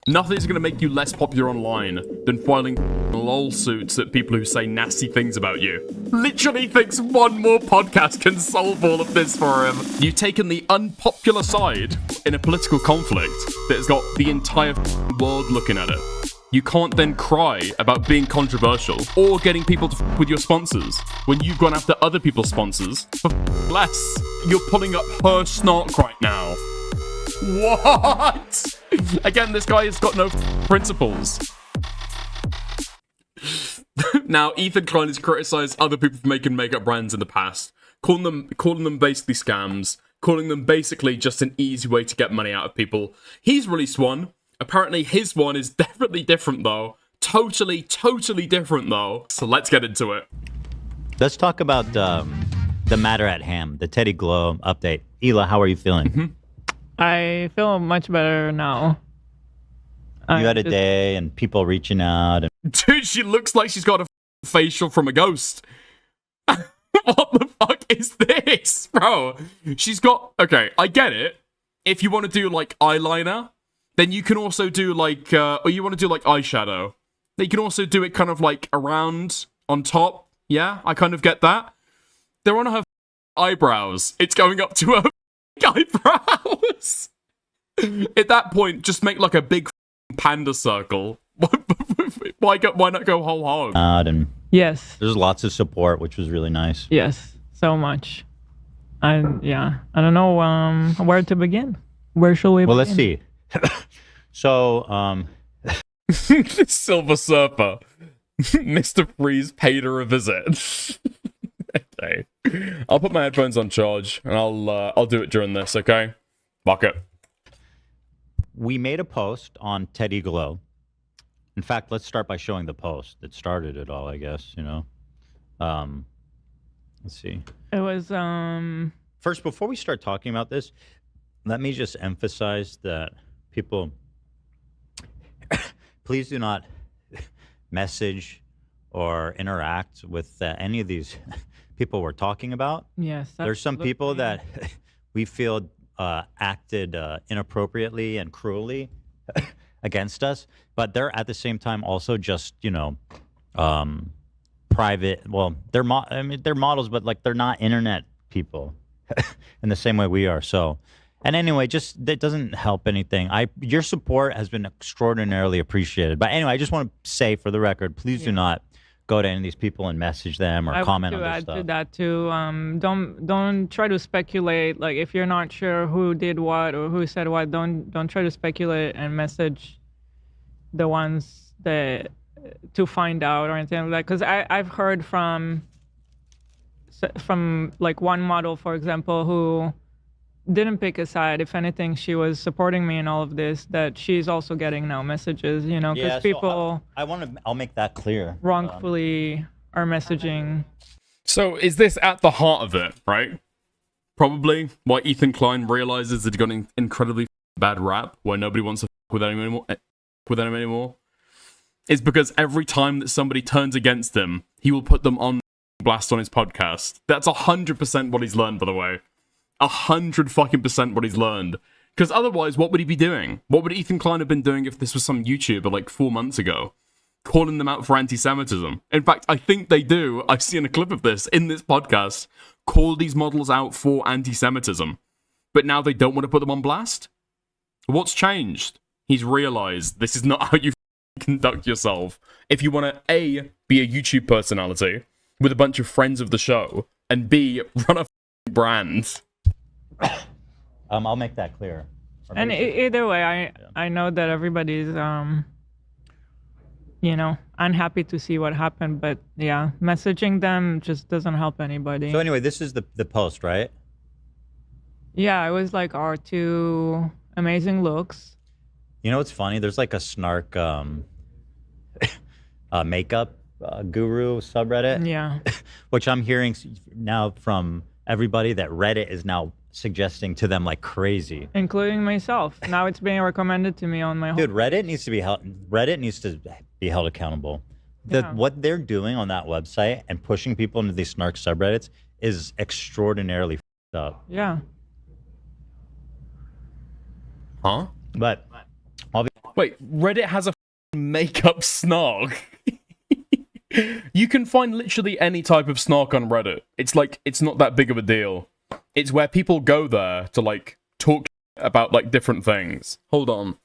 Nothing's going to make you less popular online than filing lol suits at people who say nasty things about you. Literally thinks one more podcast can solve all of this for him. You've taken the unpopular side in a political conflict that has got the entire world looking at it. You can't then cry about being controversial or getting people to with your sponsors when you've gone after other people's sponsors for less. You're pulling up her snark right now. What? Again, this guy has got no principles. Now, Ethan Klein has criticized other people for making makeup brands in the past, calling them basically scams, calling them basically just an easy way to get money out of people. He's released one. Apparently, his one is definitely different, though. Totally different, though. So let's get into it. Let's talk about the matter at hand, the Teddy Glow update. Hila, how are you feeling? I feel much better now. You had a day and people reaching out. And Dude, she looks like she's got a facial from a ghost. What the fuck is this, bro? She's got... Okay, I get it. If you want to do, like, eyeliner, then you can also do, like... or you want to do, like, eyeshadow. Then you can also do it kind of, like, around, on top. Yeah, I kind of get that. They're on her eyebrows. It's going up to her eyebrows. At that point, just make, like, a big panda circle. Why not go whole hog? and Yes. there's lots of support, which was really nice. Yes. So much. And yeah, I don't know where to begin. Where shall we begin? Well, let's see. So, Silver Surfer. Mr. Freeze paid her a visit. Okay. I'll put my headphones on charge, and I'll do it during this, okay? Fuck it. we made a post on Teddy Glow. In fact, let's start by showing the post that started it all, I guess, you know. Let's see. It was First, before we start talking about this, let me just emphasize that people, please do not message or interact with any of these people we're talking about. yes. There's some people that absolutely. we feel acted inappropriately and cruelly against us, but they're at the same time also just, you know, private. Well, I mean, they're models, but like they're not internet people in the same way we are. So, and anyway, just that doesn't help anything. Your support has been extraordinarily appreciated. But anyway, I just want to say for the record, please do not go to any of these people and message them or comment on their stuff. I want to add to that too. Don't try to speculate. Like if you're not sure who did what or who said what, don't try to speculate and message the ones that to find out or anything like that. Because I've heard from like one model, for example, who didn't pick a side. If anything, she was supporting me in all of this, that she's also getting now messages, you know, because people I'll make that clear. Wrongfully are messaging. So is this at the heart of it, right? Probably why Ethan Klein realizes that he's got an incredibly bad rap, where nobody wants to with him anymore, is because every time that somebody turns against him, he will put them on blast on his podcast. That's 100% what he's learned, by the way. 100% what he's learned. Because otherwise, what would he be doing? What would Ethan Klein have been doing if this was some YouTuber like 4 months ago? Calling them out for anti-Semitism. In fact, I think they do. I've seen a clip of this in this podcast. Call these models out for anti-Semitism. But now they don't want to put them on blast? What's changed? He's realized this is not how you conduct yourself. If you want to A, be a YouTube personality with a bunch of friends of the show, and B, run a brand. I'll make that clear. And either way, I know that everybody's you know, unhappy to see what happened, but yeah, messaging them just doesn't help anybody. So anyway, this is the post, right? Yeah, it was like our two amazing looks. You know what's funny? There's like a snark makeup guru subreddit. Yeah. Which I'm hearing now from everybody that Reddit is now suggesting to them like crazy. Including myself. Now it's being recommended to me on my Dude, Reddit needs to be held accountable. What they're doing on that website and pushing people into these snark subreddits is extraordinarily f***ed up. Yeah. Huh? But Wait, Reddit has a makeup snark. You can find literally any type of snark on Reddit. It's like, it's not that big of a deal. It's where people go there to like talk about like different things. Hold on.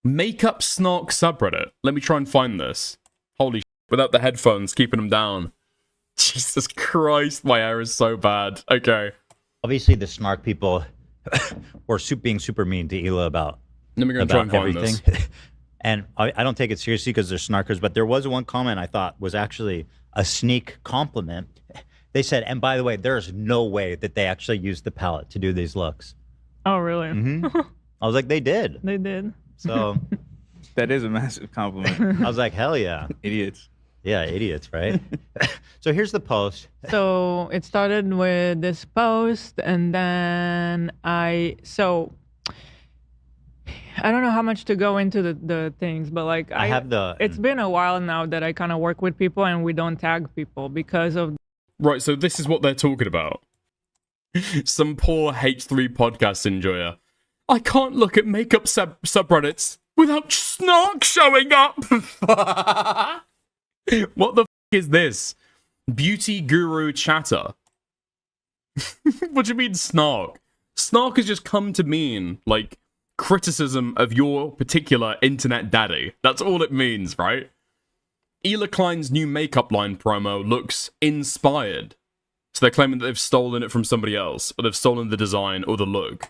Makeup snark subreddit. Let me try and find this. Holy shit. Without the headphones, keeping them down. Jesus Christ, my hair is so bad. Okay. Obviously, the snark people were being super mean to Hila about Let me go and try and find everything. this. And I don't take it seriously because they're snarkers, but there was one comment I thought was actually a sneak compliment. They said, and by the way, there's no way that they actually used the palette to do these looks. Oh, really? I was like, they did. They did. So That is a massive compliment. I was like, hell yeah. Idiots. Yeah, idiots, right? So here's the post. So it started with this post, and then I don't know how much to go into the things, but like I have the. it's been a while now that I kind of work with people and we don't tag people because of Right, so this is what they're talking about. Some poor H3 podcast enjoyer. I can't look at makeup subreddits without snark showing up. What the is this? Beauty guru chatter. What do you mean snark? Snark has just come to mean, like, criticism of your particular internet daddy. That's all it means, right? Hila Klein's new makeup line promo looks inspired. So they're claiming that they've stolen it from somebody else, or they've stolen the design or the look.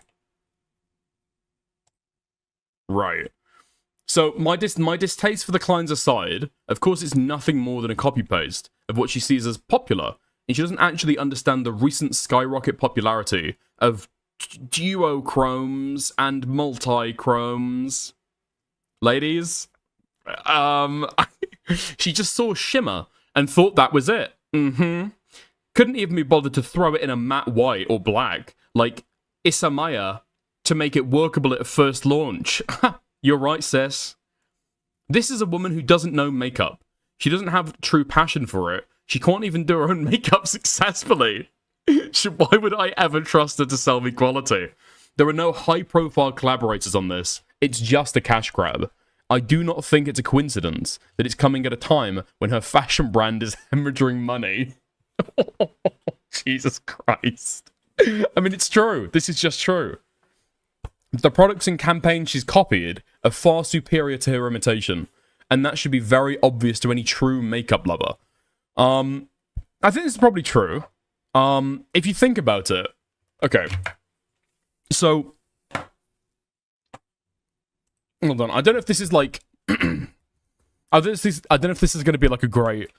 Right. So my distaste for the Kleins aside, of course it's nothing more than a copy-paste of what she sees as popular, and she doesn't actually understand the recent skyrocket popularity of duochromes and multi-chromes. Ladies, she just saw shimmer and thought that was it. Couldn't even be bothered to throw it in a matte white or black, like Isamaya, to make it workable at first launch. You're right, sis. This is a woman who doesn't know makeup. She doesn't have true passion for it. She can't even do her own makeup successfully. Why would I ever trust her to sell me quality? There are no high-profile collaborators on this. It's just a cash grab. I do not think it's a coincidence that it's coming at a time when her fashion brand is hemorrhaging money. Jesus Christ. I mean, it's true. This is just true. The products and campaigns she's copied are far superior to her imitation, and that should be very obvious to any true makeup lover. I think this is probably true. If you think about it, okay. So, hold on. I don't know if this is like, I don't know if this is going to be like a great,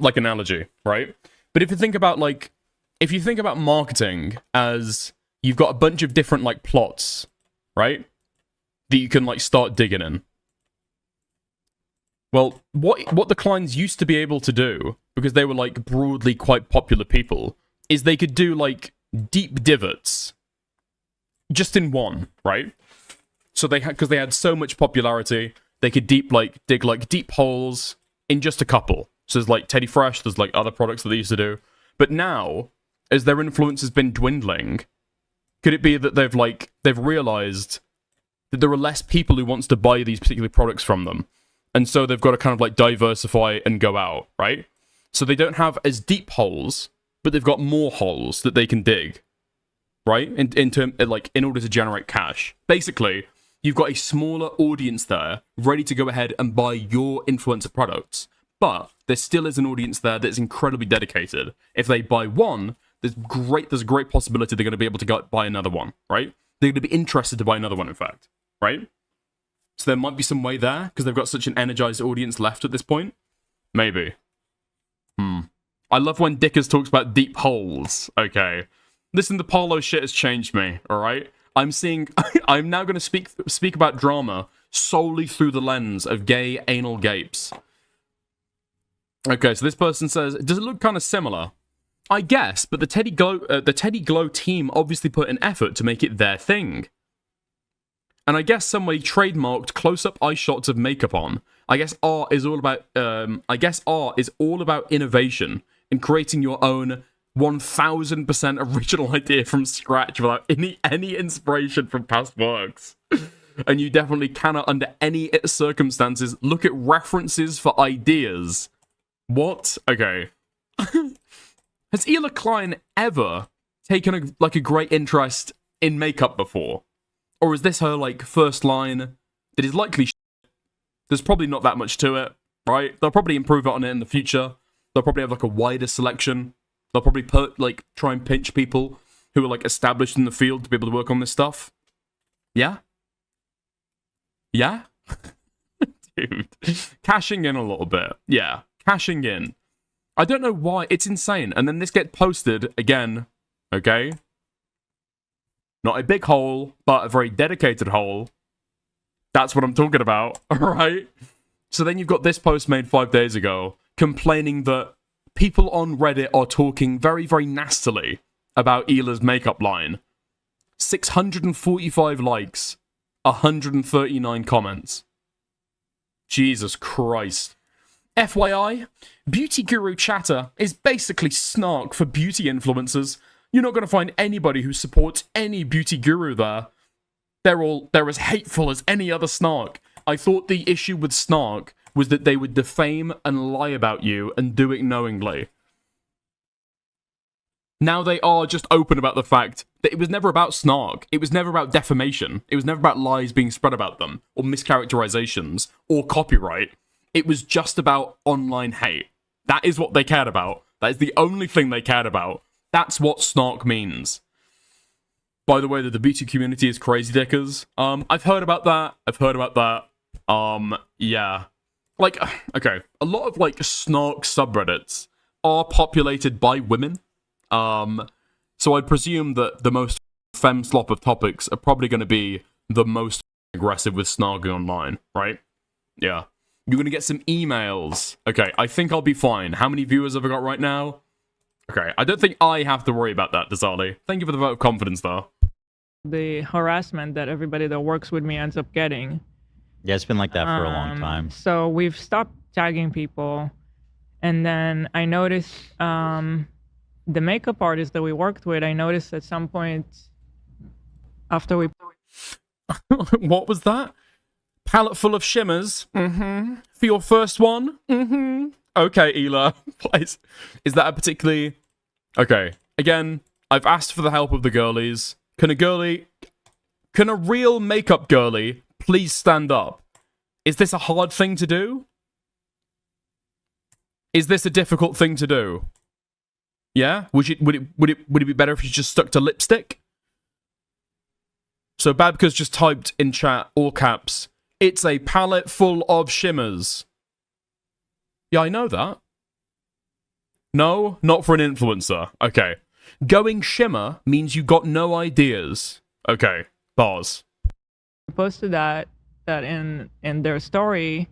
like analogy, right? But if you think about like, if you think about marketing as you've got a bunch of different like plots, right? That you can like start digging in. Well, what the Kleins used to be able to do, because they were like broadly quite popular people, is they could do like deep divots just in one, right? So they had, because they had so much popularity, they could dig deep holes in just a couple. So there's like Teddy Fresh, there's like other products that they used to do. But now, as their influence has been dwindling, could it be that they've realized that there are less people who wants to buy these particular products from them? And so they've got to kind of like diversify and go out, right? So they don't have as deep holes, but they've got more holes that they can dig, right? In order to generate cash. Basically, you've got a smaller audience there ready to go ahead and buy your influencer products, but there still is an audience there that's incredibly dedicated. If they buy one, there's a great possibility they're going to be able to go buy another one, right? They're going to be interested to buy another one, in fact, right? So there might be some way there, because they've got such an energized audience left at this point. Maybe. I love when Dickers talks about deep holes. Okay. Listen, the Polo shit has changed me, alright? I'm now going to speak about drama solely through the lens of gay anal gapes. Okay, so this person says, does it look kind of similar? I guess, but the Teddy Glow team obviously put an effort to make it their thing. And I guess somebody trademarked close-up eye shots of makeup on. I guess art is all about innovation and creating your own 1000% original idea from scratch without any inspiration from past works. And you definitely cannot, under any circumstances, look at references for ideas. What? Okay. Has Hila Klein ever taken a great interest in makeup before? Or is this her, like, first line that is likely There's probably not that much to it, right? They'll probably improve on it in the future. They'll probably have, like, a wider selection. They'll probably try and pinch people who are, like, established in the field to be able to work on this stuff. Yeah? Yeah? Dude. Cashing in a little bit. Yeah. Cashing in. I don't know why. It's insane. And then this gets posted again. Okay? Not a big hole, but a very dedicated hole. That's what I'm talking about. Alright? So then you've got this post made 5 days ago complaining that people on Reddit are talking very, very nastily about Hila's makeup line. 645 likes. 139 comments. Jesus Christ. FYI, Beauty Guru chatter is basically snark for beauty influencers. You're not going to find anybody who supports any beauty guru there. They're as hateful as any other snark. I thought the issue with snark was that they would defame and lie about you and do it knowingly. Now they are just open about the fact that it was never about snark. It was never about defamation. It was never about lies being spread about them, or mischaracterizations, or copyright. It was just about online hate. That is what they cared about. That is the only thing they cared about. That's what snark means. By the way, that the beauty community is crazy dickers. I've heard about that. Yeah. Like, okay. A lot of, like, snark subreddits are populated by women. So I'd presume that the most fem-slop of topics are probably going to be the most aggressive with snarking online, right? Yeah. You're going to get some emails. Okay, I think I'll be fine. How many viewers have I got right now? Okay, I don't think I have to worry about that, Desali. Thank you for the vote of confidence, though. The harassment that everybody that works with me ends up getting. Yeah, it's been like that for a long time. So we've stopped tagging people. And then I noticed the makeup artist that we worked with, I noticed at some point after we... What was that? Palette full of shimmers. Mm-hmm. For your first one? Mm-hmm. Okay, Hila. Please. Is that a particularly... Okay. Again, I've asked for the help of the girlies. Can a real makeup girly please stand up? Is this a hard thing to do? Is this a difficult thing to do? Yeah? Would it be better if you just stuck to lipstick? So Babka's just typed in chat, all caps, it's a palette full of shimmers. Yeah, I know that. No, not for an influencer. Okay. Going shimmer means you got no ideas. Okay, bars. Posted that in their story,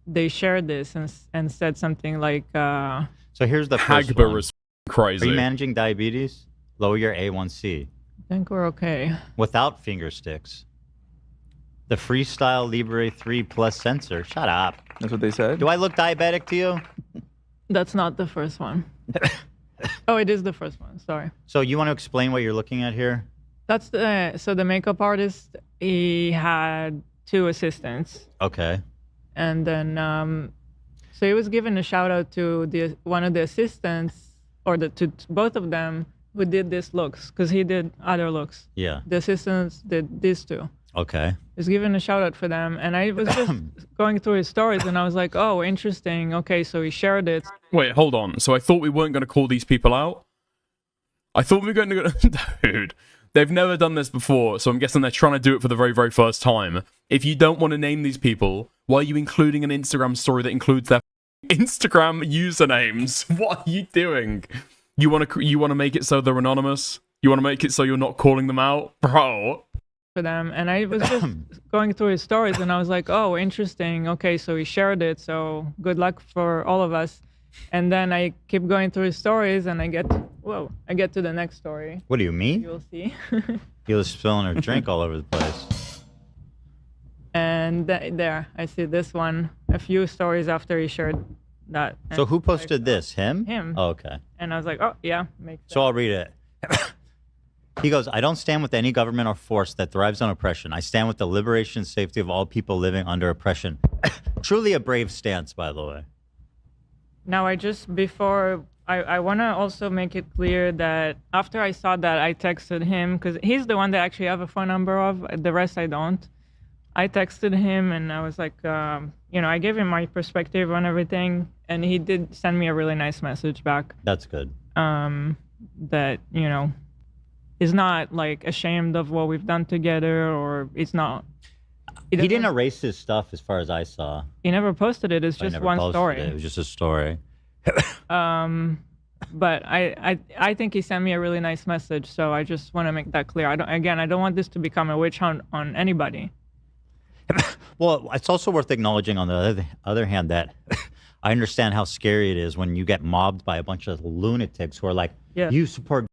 they shared this and said something like... So here's the first Hagba one. is crazy. Are you managing diabetes? Lower your A1C. I think we're okay. Without finger sticks. The Freestyle Libre 3 Plus sensor. Shut up. That's what they said? Do I look diabetic to you? That's not the first one. Oh, it is the first one. Sorry. So you want to explain what you're looking at here? That's so the makeup artist, he had 2 assistants. Okay. And then so he was giving a shout out to one of the assistants, or to both of them, who did these looks, because he did other looks. Yeah. The assistants did these 2. Okay. He's giving a shout out for them, and I was just going through his stories, and I was like, oh, interesting. Okay, so he shared it. Wait, hold on. So I thought we weren't going to call these people out? I thought we were going to... Dude, they've never done this before, so I'm guessing they're trying to do it for the very, very first time. If you don't want to name these people, why are you including an Instagram story that includes their Instagram usernames? What are you doing? You want to make it so they're anonymous? You want to make it so you're not calling them out? Bro. For them, and I was just going through his stories, and I was like, oh, interesting. Okay, so he shared it, so good luck for all of us. And then I keep going through his stories, and I get to the next story. What do you mean? You'll see. He was spilling her drink all over the place. And there, I see this one a few stories after he shared that. So who posted this? Him? Him. Oh, okay. And I was like, oh, yeah, makes sense. So I'll read it. He goes, I don't stand with any government or force that thrives on oppression. I stand with the liberation and safety of all people living under oppression. Truly a brave stance, by the way. Now, I want to also make it clear that after I saw that, I texted him because he's the one that I actually have a phone number of. The rest I don't. I texted him and I was like, I gave him my perspective on everything, and he did send me a really nice message back. That's good. That is not like ashamed of what we've done together, or it's not. He didn't erase his stuff, as far as I saw. He never posted it. It's just one story. It was just a story. But I think he sent me a really nice message, so I just want to make that clear. I don't want this to become a witch hunt on anybody. Well, it's also worth acknowledging on the other hand that I understand how scary it is when you get mobbed by a bunch of lunatics who are like, you support,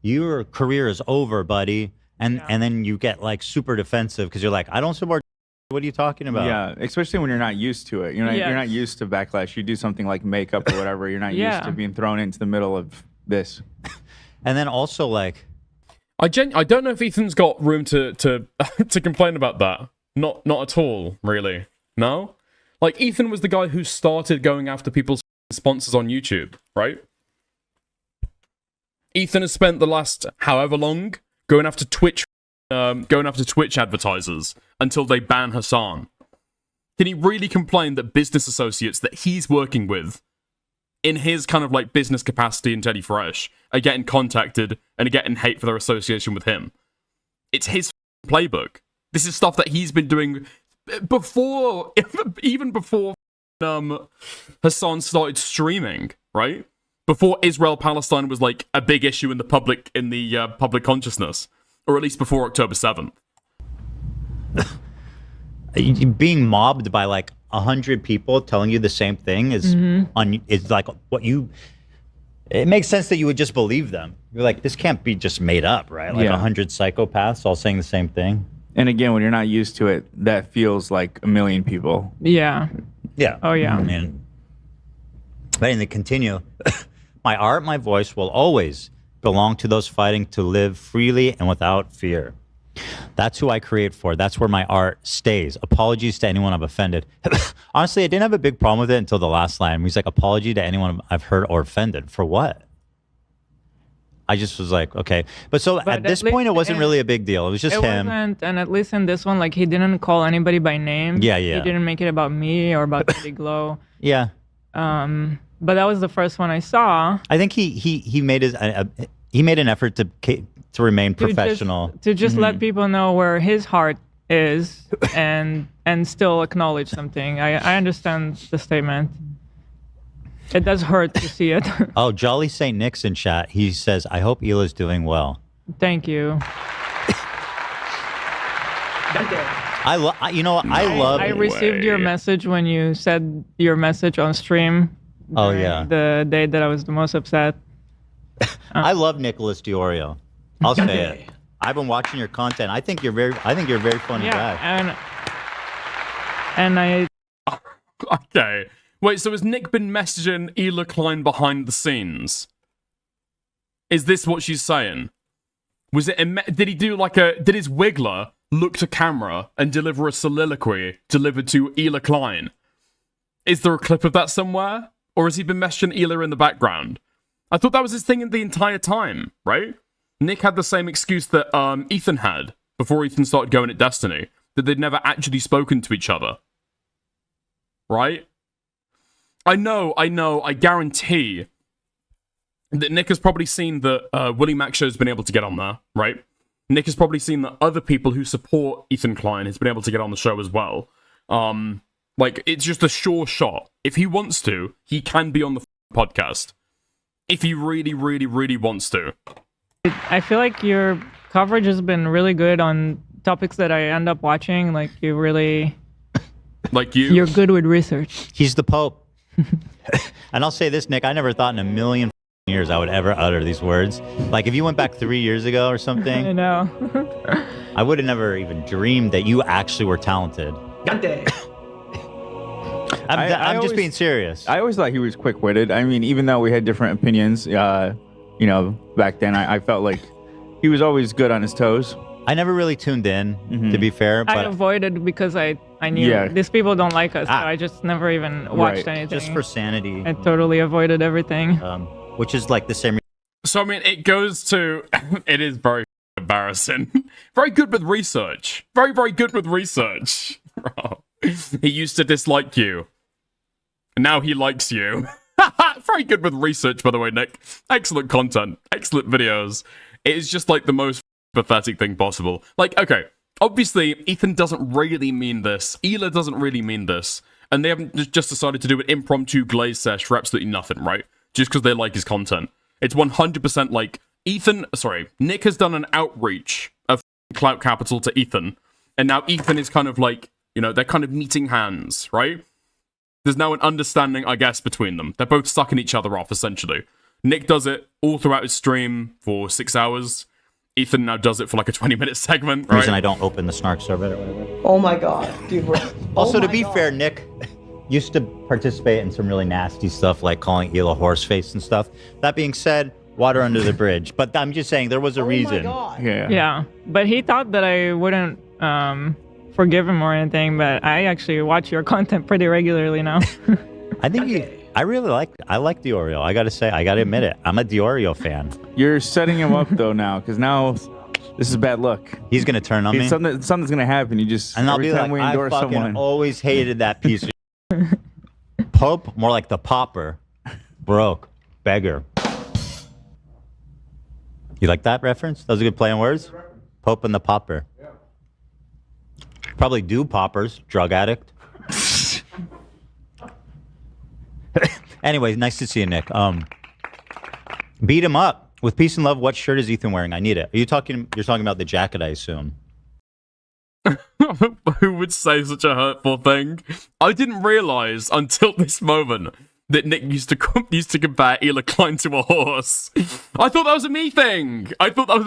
your career is over, buddy. And then you get like super defensive because you're like, I don't support. What are you talking about? Yeah, especially when you're not used to it. You're not used to backlash. You do something like makeup or whatever. You're not used to being thrown into the middle of this. And then also like, I don't know if Ethan's got room to to complain about that. Not at all, really. No? Like, Ethan was the guy who started going after people's sponsors on YouTube, right? Ethan has spent the last however long going after Twitch advertisers until they ban Hassan. Can he really complain that business associates that he's working with in his kind of like business capacity in Teddy Fresh are getting contacted and are getting hate for their association with him? It's his playbook. This is stuff that he's been doing before, even before Hassan started streaming, right? Before Israel-Palestine was like a big issue in the public public consciousness, or at least before October 7th. Being mobbed by like 100 people telling you the same thing is is like it makes sense that you would just believe them. You're like, this can't be just made up, right? Like 100 psychopaths all saying the same thing. And again, when you're not used to it, that feels like a million people. Yeah. Yeah. Oh, yeah. I mean, but in the continue, my art, my voice will always belong to those fighting to live freely and without fear. That's who I create for. That's where my art stays. Apologies to anyone I've offended. Honestly, I didn't have a big problem with it until the last line. He's like, apology to anyone I've hurt or offended. For what? I just was like, okay. But at this point, it wasn't really a big deal. It was just him. And at least in this one, like, he didn't call anybody by name. Yeah. He didn't make it about me or about Teddy Glow. Yeah. But that was the first one I saw. I think he made an effort to remain professional. To just let people know where his heart is and still acknowledge something. I understand the statement. It does hurt to see it. Oh, Jolly St. Nick's in chat. He says, I hope Hila's doing well. Thank you. I love. I received your message when you said your message on stream. Oh yeah. The day that I was the most upset. I love Nicholas Diorio. I'll say it. I've been watching your content. I think you're a very funny guy. And I. Okay. Wait, so has Nick been messaging Hila Klein behind the scenes? Is this what she's saying? Was it? Did he do did his Wiggler look to camera and deliver a soliloquy delivered to Hila Klein? Is there a clip of that somewhere? Or has he been messaging Hila in the background? I thought that was his thing the entire time, right? Nick had the same excuse that Ethan had before Ethan started going at Destiny, that they'd never actually spoken to each other. Right? I know, I guarantee that Nick has probably seen that Willie Mac Show's been able to get on there, right? Nick has probably seen that other people who support Ethan Klein has been able to get on the show as well. It's just a sure shot. If he wants to, he can be on the podcast. If he really, really, really wants to. I feel like your coverage has been really good on topics that I end up watching. Like, you really... Like you? You're good with research. He's the Pope. And I'll say this, Nick, I never thought in a million years I would ever utter these words. Like, if you went back 3 years ago or something... I know. I would have never even dreamed that you actually were talented. I'm just being serious. I always thought he was quick-witted. I mean, even though we had different opinions, back then, I felt like he was always good on his toes. I never really tuned in, to be fair. But I avoided because I knew these people don't like us, so I just never even watched anything. Just for sanity. I totally avoided everything. Which is like the same. So, I mean, it goes to... It is very embarrassing. Very good with research. Very, very good with research. He used to dislike you. And now he likes you. Very good with research, by the way, Nick. Excellent content. Excellent videos. It is just like the most pathetic thing possible. Like, okay, obviously, Ethan doesn't really mean this. Hila doesn't really mean this. And they haven't just decided to do an impromptu glaze sesh for absolutely nothing, right? Just because they like his content. It's 100% like Nick has done an outreach of clout capital to Ethan. And now Ethan is kind of like, you know, they're kind of meeting hands, right? There's now an understanding, I guess, between them. They're both sucking each other off, essentially. Nick does it all throughout his stream for 6 hours. Ethan now does it for like a 20-minute segment, right? Reason I don't open the Snark server or whatever. Oh my god, dude. Also, to be fair, Nick used to participate in some really nasty stuff, like calling Hila horseface and stuff. That being said, water under the bridge. But I'm just saying, there was a reason. My god. Yeah, but he thought that I wouldn't forgive him or anything, but I actually watch your content pretty regularly now. I think I like Diorio. I gotta say, I gotta admit it. I'm a Diorio fan. You're setting him up though now, because now this is bad luck. He's gonna turn on me. Something's gonna happen. You just and I'll every be time like, we I endorse fucking someone. always hated that piece of Pope, more like the popper. Broke. Beggar. You like that reference? That was a good play on words? Pope and the popper. Yeah. Probably do poppers, drug addict. Anyway, nice to see you, Nick. Beat him up. With peace and love, what shirt is Ethan wearing? I need it. You're talking about the jacket, I assume. Who would say such a hurtful thing? I didn't realize until this moment that Nick used to compare Hila Klein to a horse. I thought that was a me thing. I thought I was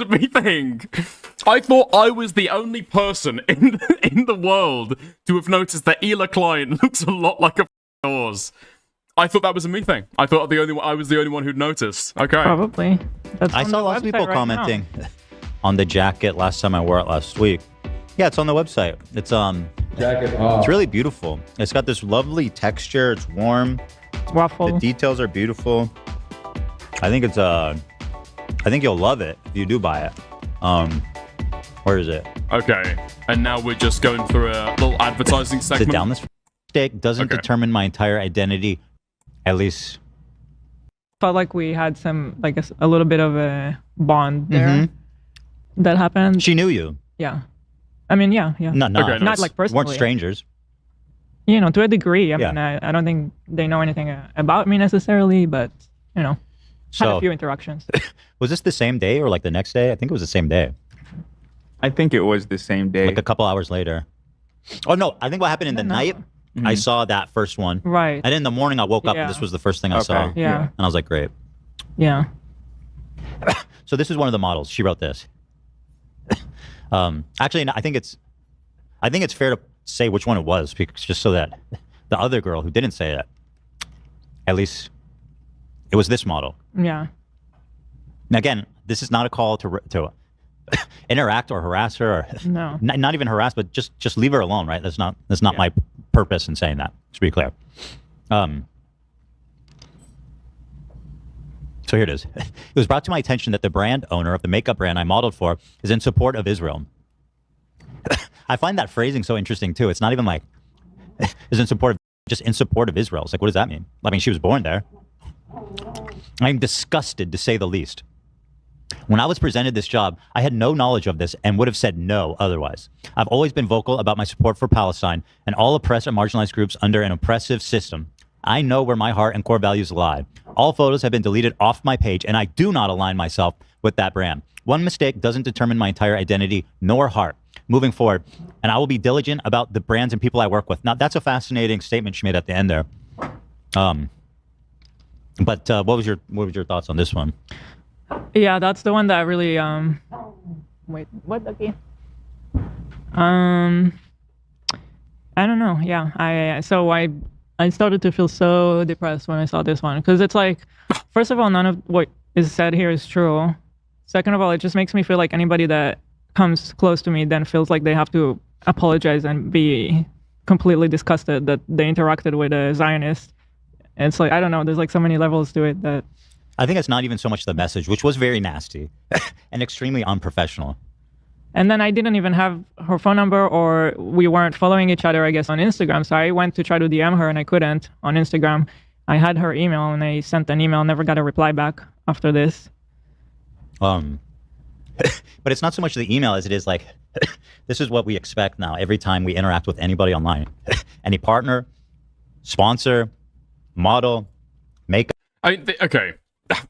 the only person in the world to have noticed that Hila Klein looks a lot like a horse. I thought that was a me thing. I thought I was the only one who'd noticed. Okay. Probably. I saw lots of people commenting on the jacket last time I wore it last week. Yeah, it's on the website. It's jacket. It's really beautiful. It's got this lovely texture. It's warm. It's waffle. The details are beautiful. I think it's I think you'll love it if you do buy it. Where is it? Okay. And now we're just going through a little advertising segment. Sit down. This mistake doesn't determine my entire identity. At least felt like we had some a little bit of a bond there. That happened. She knew you. Yeah. I mean, yeah. No, okay, not like personally. Weren't strangers. You know, to a degree. I mean, I don't think they know anything about me necessarily, but you know, had a few interactions. Was this the same day or like the next day? I think it was the same day. I think it was the same day. Like a couple hours later. Oh no! I think what happened in the night. I saw that first one. Right. And then in the morning I woke up and this was the first thing I saw. Yeah. And I was like, great. Yeah. So this is one of the models. She wrote this. Actually, I think it's fair to say which one it was, because just so that the other girl who didn't say it, at least it was this model. Yeah. Now again, this is not a call to interact or harass her, or no, not even harass, but just leave her alone, right? That's not my purpose in saying that. To be clear. So here it is. It was brought to my attention that the brand owner of the makeup brand I modeled for is in support of Israel. I find that phrasing so interesting too. It's not even like is in support of, just in support of Israel. It's like, what does that mean? I mean, she was born there. I'm disgusted, to say the least. When I was presented this job, I had no knowledge of this and would have said no otherwise. I've always been vocal about my support for Palestine and all oppressed and marginalized groups under an oppressive system. I know where my heart and core values lie. All photos have been deleted off my page, and I do not align myself with that brand. One mistake doesn't determine my entire identity nor heart moving forward, and I will be diligent about the brands and people I work with. Now, that's a fascinating statement she made at the end there. But what was your thoughts on this one? Yeah, that's the one that really wait, what, Ducky? I don't know. Yeah, I started to feel so depressed when I saw this one, because it's like, first of all, none of what is said here is true. Second of all, it just makes me feel like anybody that comes close to me then feels like they have to apologize and be completely disgusted that they interacted with a Zionist. And it's like, I don't know, there's like so many levels to it that... I think it's not even so much the message, which was very nasty and extremely unprofessional. And then I didn't even have her phone number, or we weren't following each other, I guess, on Instagram. So I went to try to DM her and I couldn't on Instagram. I had her email and I sent an email, never got a reply back after this. But it's not so much the email as it is like, this is what we expect now every time we interact with anybody online. Any partner, sponsor, model, makeup. Okay.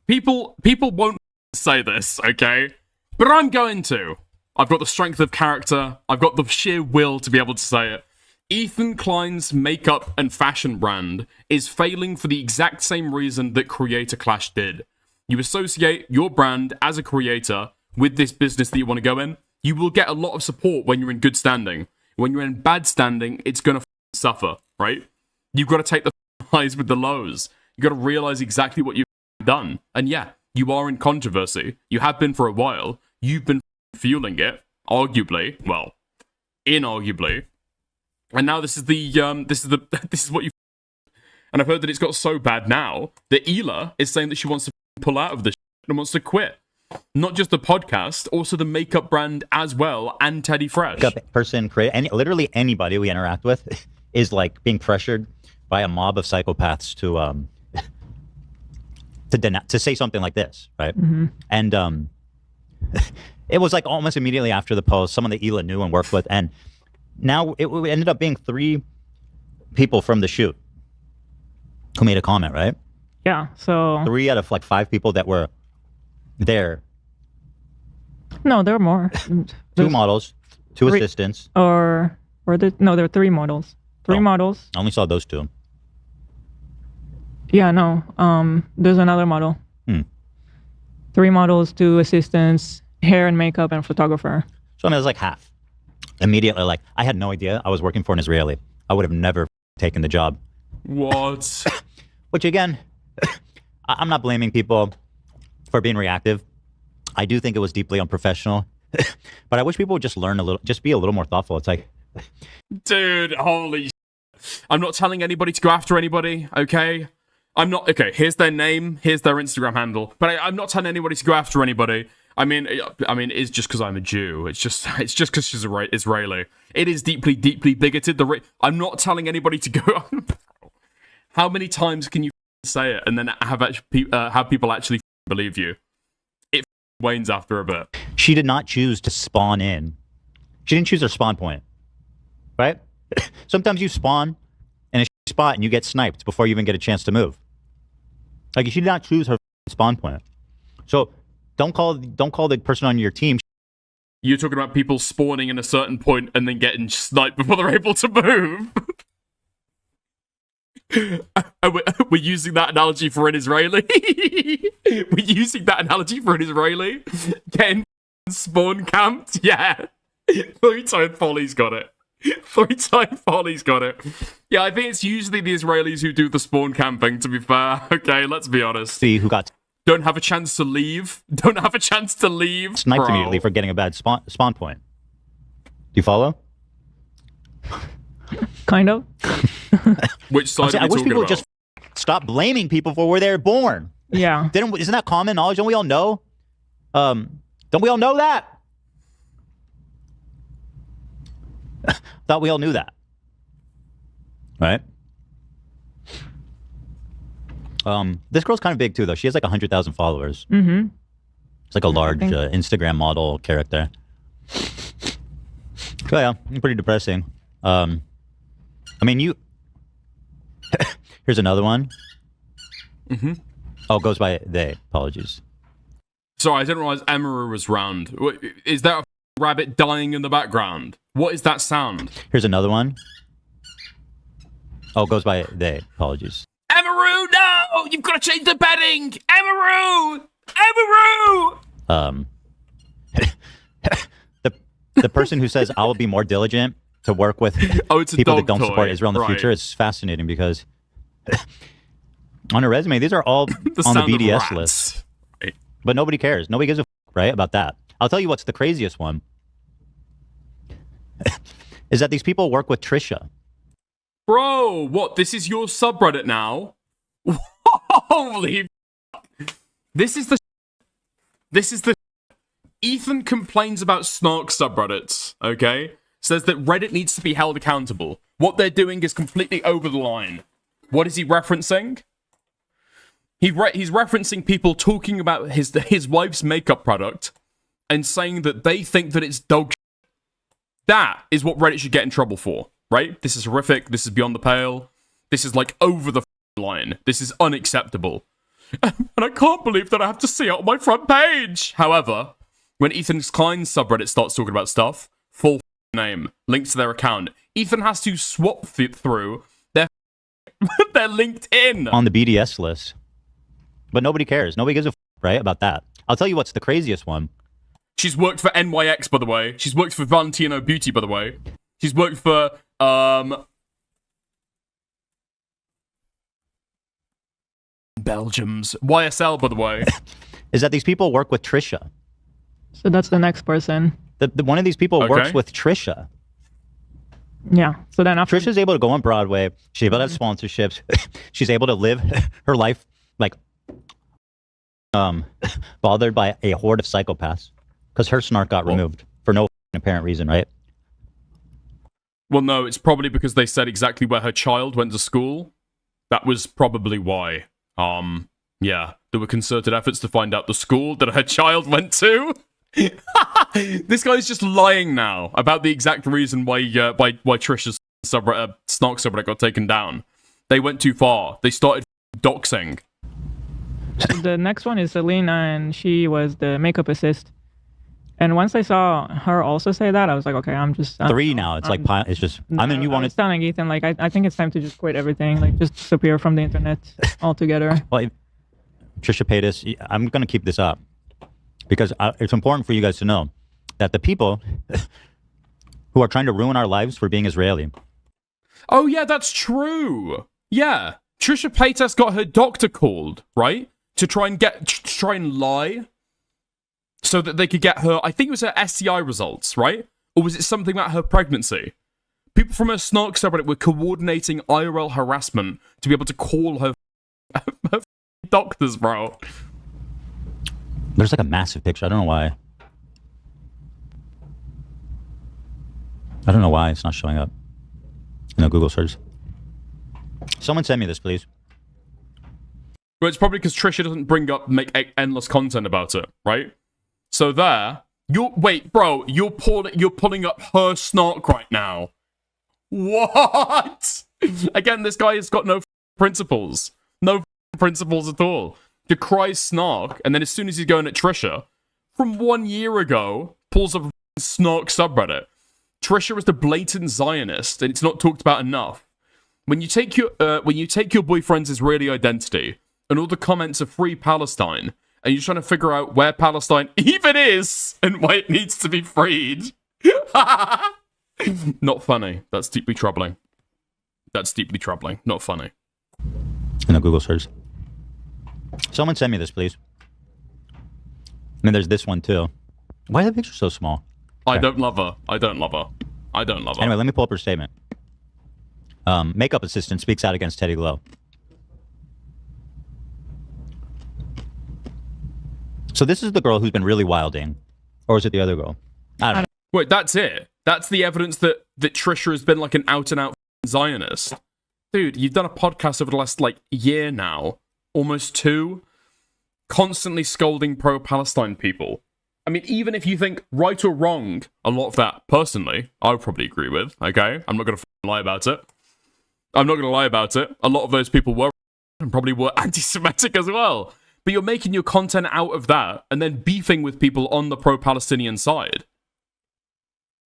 People won't say this, okay? But I'm going to. I've got the strength of character. I've got the sheer will to be able to say it. Ethan Klein's makeup and fashion brand is failing for the exact same reason that Creator Clash did. You associate your brand as a creator with this business that you want to go in, you will get a lot of support when you're in good standing. When you're in bad standing, it's going to suffer, right? You've got to take the highs with the lows. You've got to realize exactly what you've done. And yeah, you are in controversy. You have been for a while. You've been fueling it, arguably. Well, inarguably. And now this is what you. And I've heard that it's got so bad now that Hila is saying that she wants to pull out of this and wants to quit. Not just the podcast, also the makeup brand as well, and Teddy Fresh. Person, literally anybody we interact with is like being pressured by a mob of psychopaths to say something like this, right? Mm-hmm. And it was like almost immediately after the post, someone that Hila knew and worked with, and now it ended up being 3 people from the shoot who made a comment, right? Yeah, so 3 out of like 5 people that were there. No, there are more. 2 models, 2 assistants. There are 3 models. 3 models. I only saw those 2. Yeah, no. There's another model. 3 models, 2 assistants, hair and makeup, and photographer. So I mean, it was like half. Immediately, like, I had no idea I was working for an Israeli. I would have never taken the job. What? Which again, I'm not blaming people for being reactive. I do think it was deeply unprofessional, but I wish people would just learn a little, just be a little more thoughtful. It's like, dude, holy I'm not telling anybody to go after anybody, okay? I'm not, okay, here's their name, here's their Instagram handle, but I'm not telling anybody to go after anybody. I mean, it's just because I'm a Jew. It's just because she's Israeli. It is deeply, deeply bigoted. I'm not telling anybody to go. How many times can you say it and then have people actually believe you? It wanes after a bit. She did not choose to spawn in. She didn't choose her spawn point, right? Sometimes you spawn in a spot and you get sniped before you even get a chance to move. Like, she did not choose her spawn point. So don't call the person on your team. You're talking about people spawning in a certain point and then getting sniped before they're able to move. We're using that analogy for an Israeli. We're using that analogy for an Israeli. Getting spawn camped, yeah. 3-time Folly's got it. 3-time Folly's got it. Yeah, I think it's usually the Israelis who do the spawn camping, to be fair. Okay, let's be honest. See who got... Don't have a chance to leave. Don't have a chance to leave. Sniped immediately for getting a bad spawn point. Do you follow? Kind of. Which side are you I wish talking people would about? just stop blaming people for where they're born. Yeah. Isn't that common knowledge? Don't we all know? Don't we all know that? Thought we all knew that. Right? This girl's kind of big too, though. She has like 100,000 followers. Mm-hmm. It's like a large Instagram model character. So yeah, pretty depressing. I mean, here's another one. Mm-hmm. Oh, it goes by they. Apologies. Sorry, I didn't realize Emery was round. Is that a rabbit dying in the background? What is that sound? Here's another one. Oh, it goes by they. Apologies. Emery, no! You've got to change the bedding! Emery! Emery! The person who says I will be more diligent to work with people that don't support Israel in the future is fascinating because on a resume, these are all on the BDS list. Right. But nobody cares. Nobody gives a right? About that. I'll tell you what's the craziest one is that these people work with Trisha. Bro, what? This is your subreddit now? Holy This is the Ethan complains about snark subreddits, okay? Says that Reddit needs to be held accountable. What they're doing is completely over the line. What is he referencing? He's referencing people talking about his wife's makeup product and saying that they think that it's dog shit. That is what Reddit should get in trouble for, right? This is horrific. This is beyond the pale. This is like over the line. This is unacceptable. And I can't believe that I have to see it on my front page. However, when Ethan's Klein subreddit starts talking about stuff, full name, links to their account, Ethan has to swap through their LinkedIn. On the BDS list. But nobody cares. Nobody gives a right, about that. I'll tell you what's the craziest one. She's worked for NYX, by the way. She's worked for Valentino Beauty, by the way. She's worked for, Belgium's YSL, by the way. Is that these people work with Trisha. So that's the next person. One of these people works with Trisha. Yeah. So then after Trisha's able to go on Broadway. She's able to have sponsorships. She's able to live her life like bothered by a horde of psychopaths because her snark got removed for no apparent reason, right? Well, no, it's probably because they said exactly where her child went to school. That was probably why. Yeah, there were concerted efforts to find out the school that her child went to. This guy's just lying now about the exact reason why Trisha's snark subreddit got taken down. They went too far. They started doxing. The next one is Selena, and she was the makeup assist. And once I saw her also say that, I was like, okay, I'm three now. It's it's just. I mean, you wanted. I was telling Ethan, like, I think it's time to just quit everything, like, just disappear from the internet altogether. Well, Trisha Paytas, I'm gonna keep this up because it's important for you guys to know that the people who are trying to ruin our lives for being Israeli. Oh yeah, that's true. Yeah, Trisha Paytas got her doctor called, right, to try and lie. So that they could get her, I think it was her STI results, right? Or was it something about her pregnancy? People from her snark subreddit were coordinating IRL harassment to be able to call her doctors, bro. There's like a massive picture. I don't know why. I don't know why it's not showing up in the Google search. Someone send me this, please. Well, it's probably because Trisha doesn't make endless content about it, right? So there, wait, bro, you're pulling up her snark right now. What? Again, this guy has got no principles. No principles at all. Decries snark, and then as soon as he's going at Trisha, from 1 year ago, pulls up a snark subreddit. Trisha is the blatant Zionist, and it's not talked about enough. When you take your boyfriend's Israeli identity, and all the comments are free Palestine, and you're trying to figure out where Palestine even is and why it needs to be freed. Not funny. That's deeply troubling. That's deeply troubling. Not funny. In a Google search. Someone send me this, please. I mean, there's this one, too. Why is the picture so small? Okay. I don't love her. I don't love her. I don't love her. Anyway, let me pull up her statement. Makeup assistant speaks out against Teddy Glow. So this is the girl who's been really wilding. Or is it the other girl? I don't know. Wait, that's it? That's the evidence that Trisha has been like an out-and-out Zionist? Dude, you've done a podcast over the last, like, year now. Almost 2. Constantly scolding pro-Palestine people. I mean, even if you think right or wrong, a lot of that, personally, I would probably agree with, okay? I'm not going to lie about it. I'm not going to lie about it. A lot of those people were and probably were anti-Semitic as well. But you're making your content out of that and then beefing with people on the pro-Palestinian side.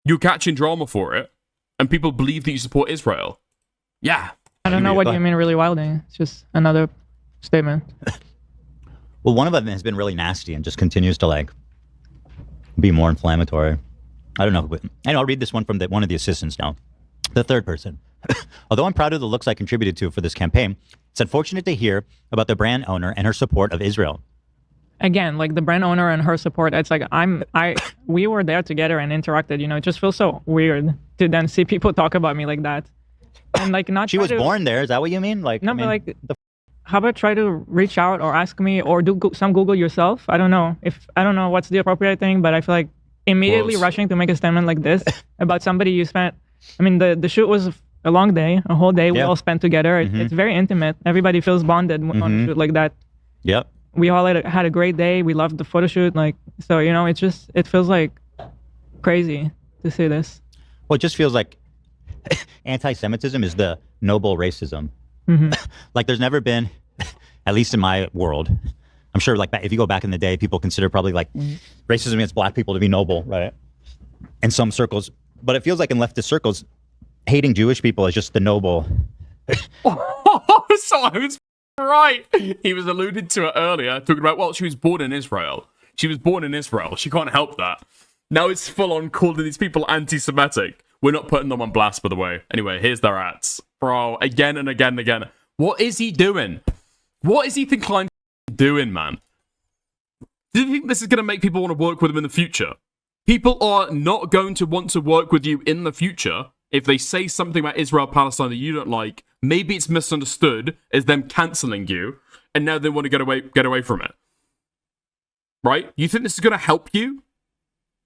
You're catching drama for it, and people believe that you support Israel. Yeah. I don't know what you mean really wilding. It's just another statement. Well, one of them has been really nasty and just continues to, like, be more inflammatory. I don't know. And I'll read this one from one of the assistants now. The third person. Although I'm proud of the looks I contributed to for this campaign, it's unfortunate to hear about the brand owner and her support of Israel. again, like the brand owner and her support, it's like we were there together and interacted, you know. It just feels so weird to then see people talk about me like that. And like not She was born there, is that what you mean? Like no, but like how about try to reach out or ask me or do some Google yourself? I don't know what's the appropriate thing, but I feel like immediately rushing to make a statement like this about somebody you spent. I mean, the shoot was a long day, a whole day we all spent together. It's very intimate. Everybody feels bonded on a shoot like that. Yep. We all had a great day. We loved the photo shoot. Like, so, you know, it feels like crazy to see this. Well, it just feels like anti-Semitism is the noble racism. Like there's never been, at least in my world, I'm sure like if you go back in the day, people consider probably like racism against black people to be noble, right? In some circles. But it feels like in leftist circles, hating Jewish people is just the noble. So I was right. He was alluded to it earlier, talking about, well, she was born in Israel. She was born in Israel. She can't help that. Now it's full on calling these people anti-Semitic. We're not putting them on blast, by the way. Anyway, here's their ads. Bro, again and again and again. What is he doing? What is Ethan Klein doing, man? Do you think this is going to make people want to work with him in the future? People are not going to want to work with you in the future if they say something about Israel, Palestine that you don't like. Maybe it's misunderstood as them cancelling you, and now they want to get away from it. Right? You think this is going to help you?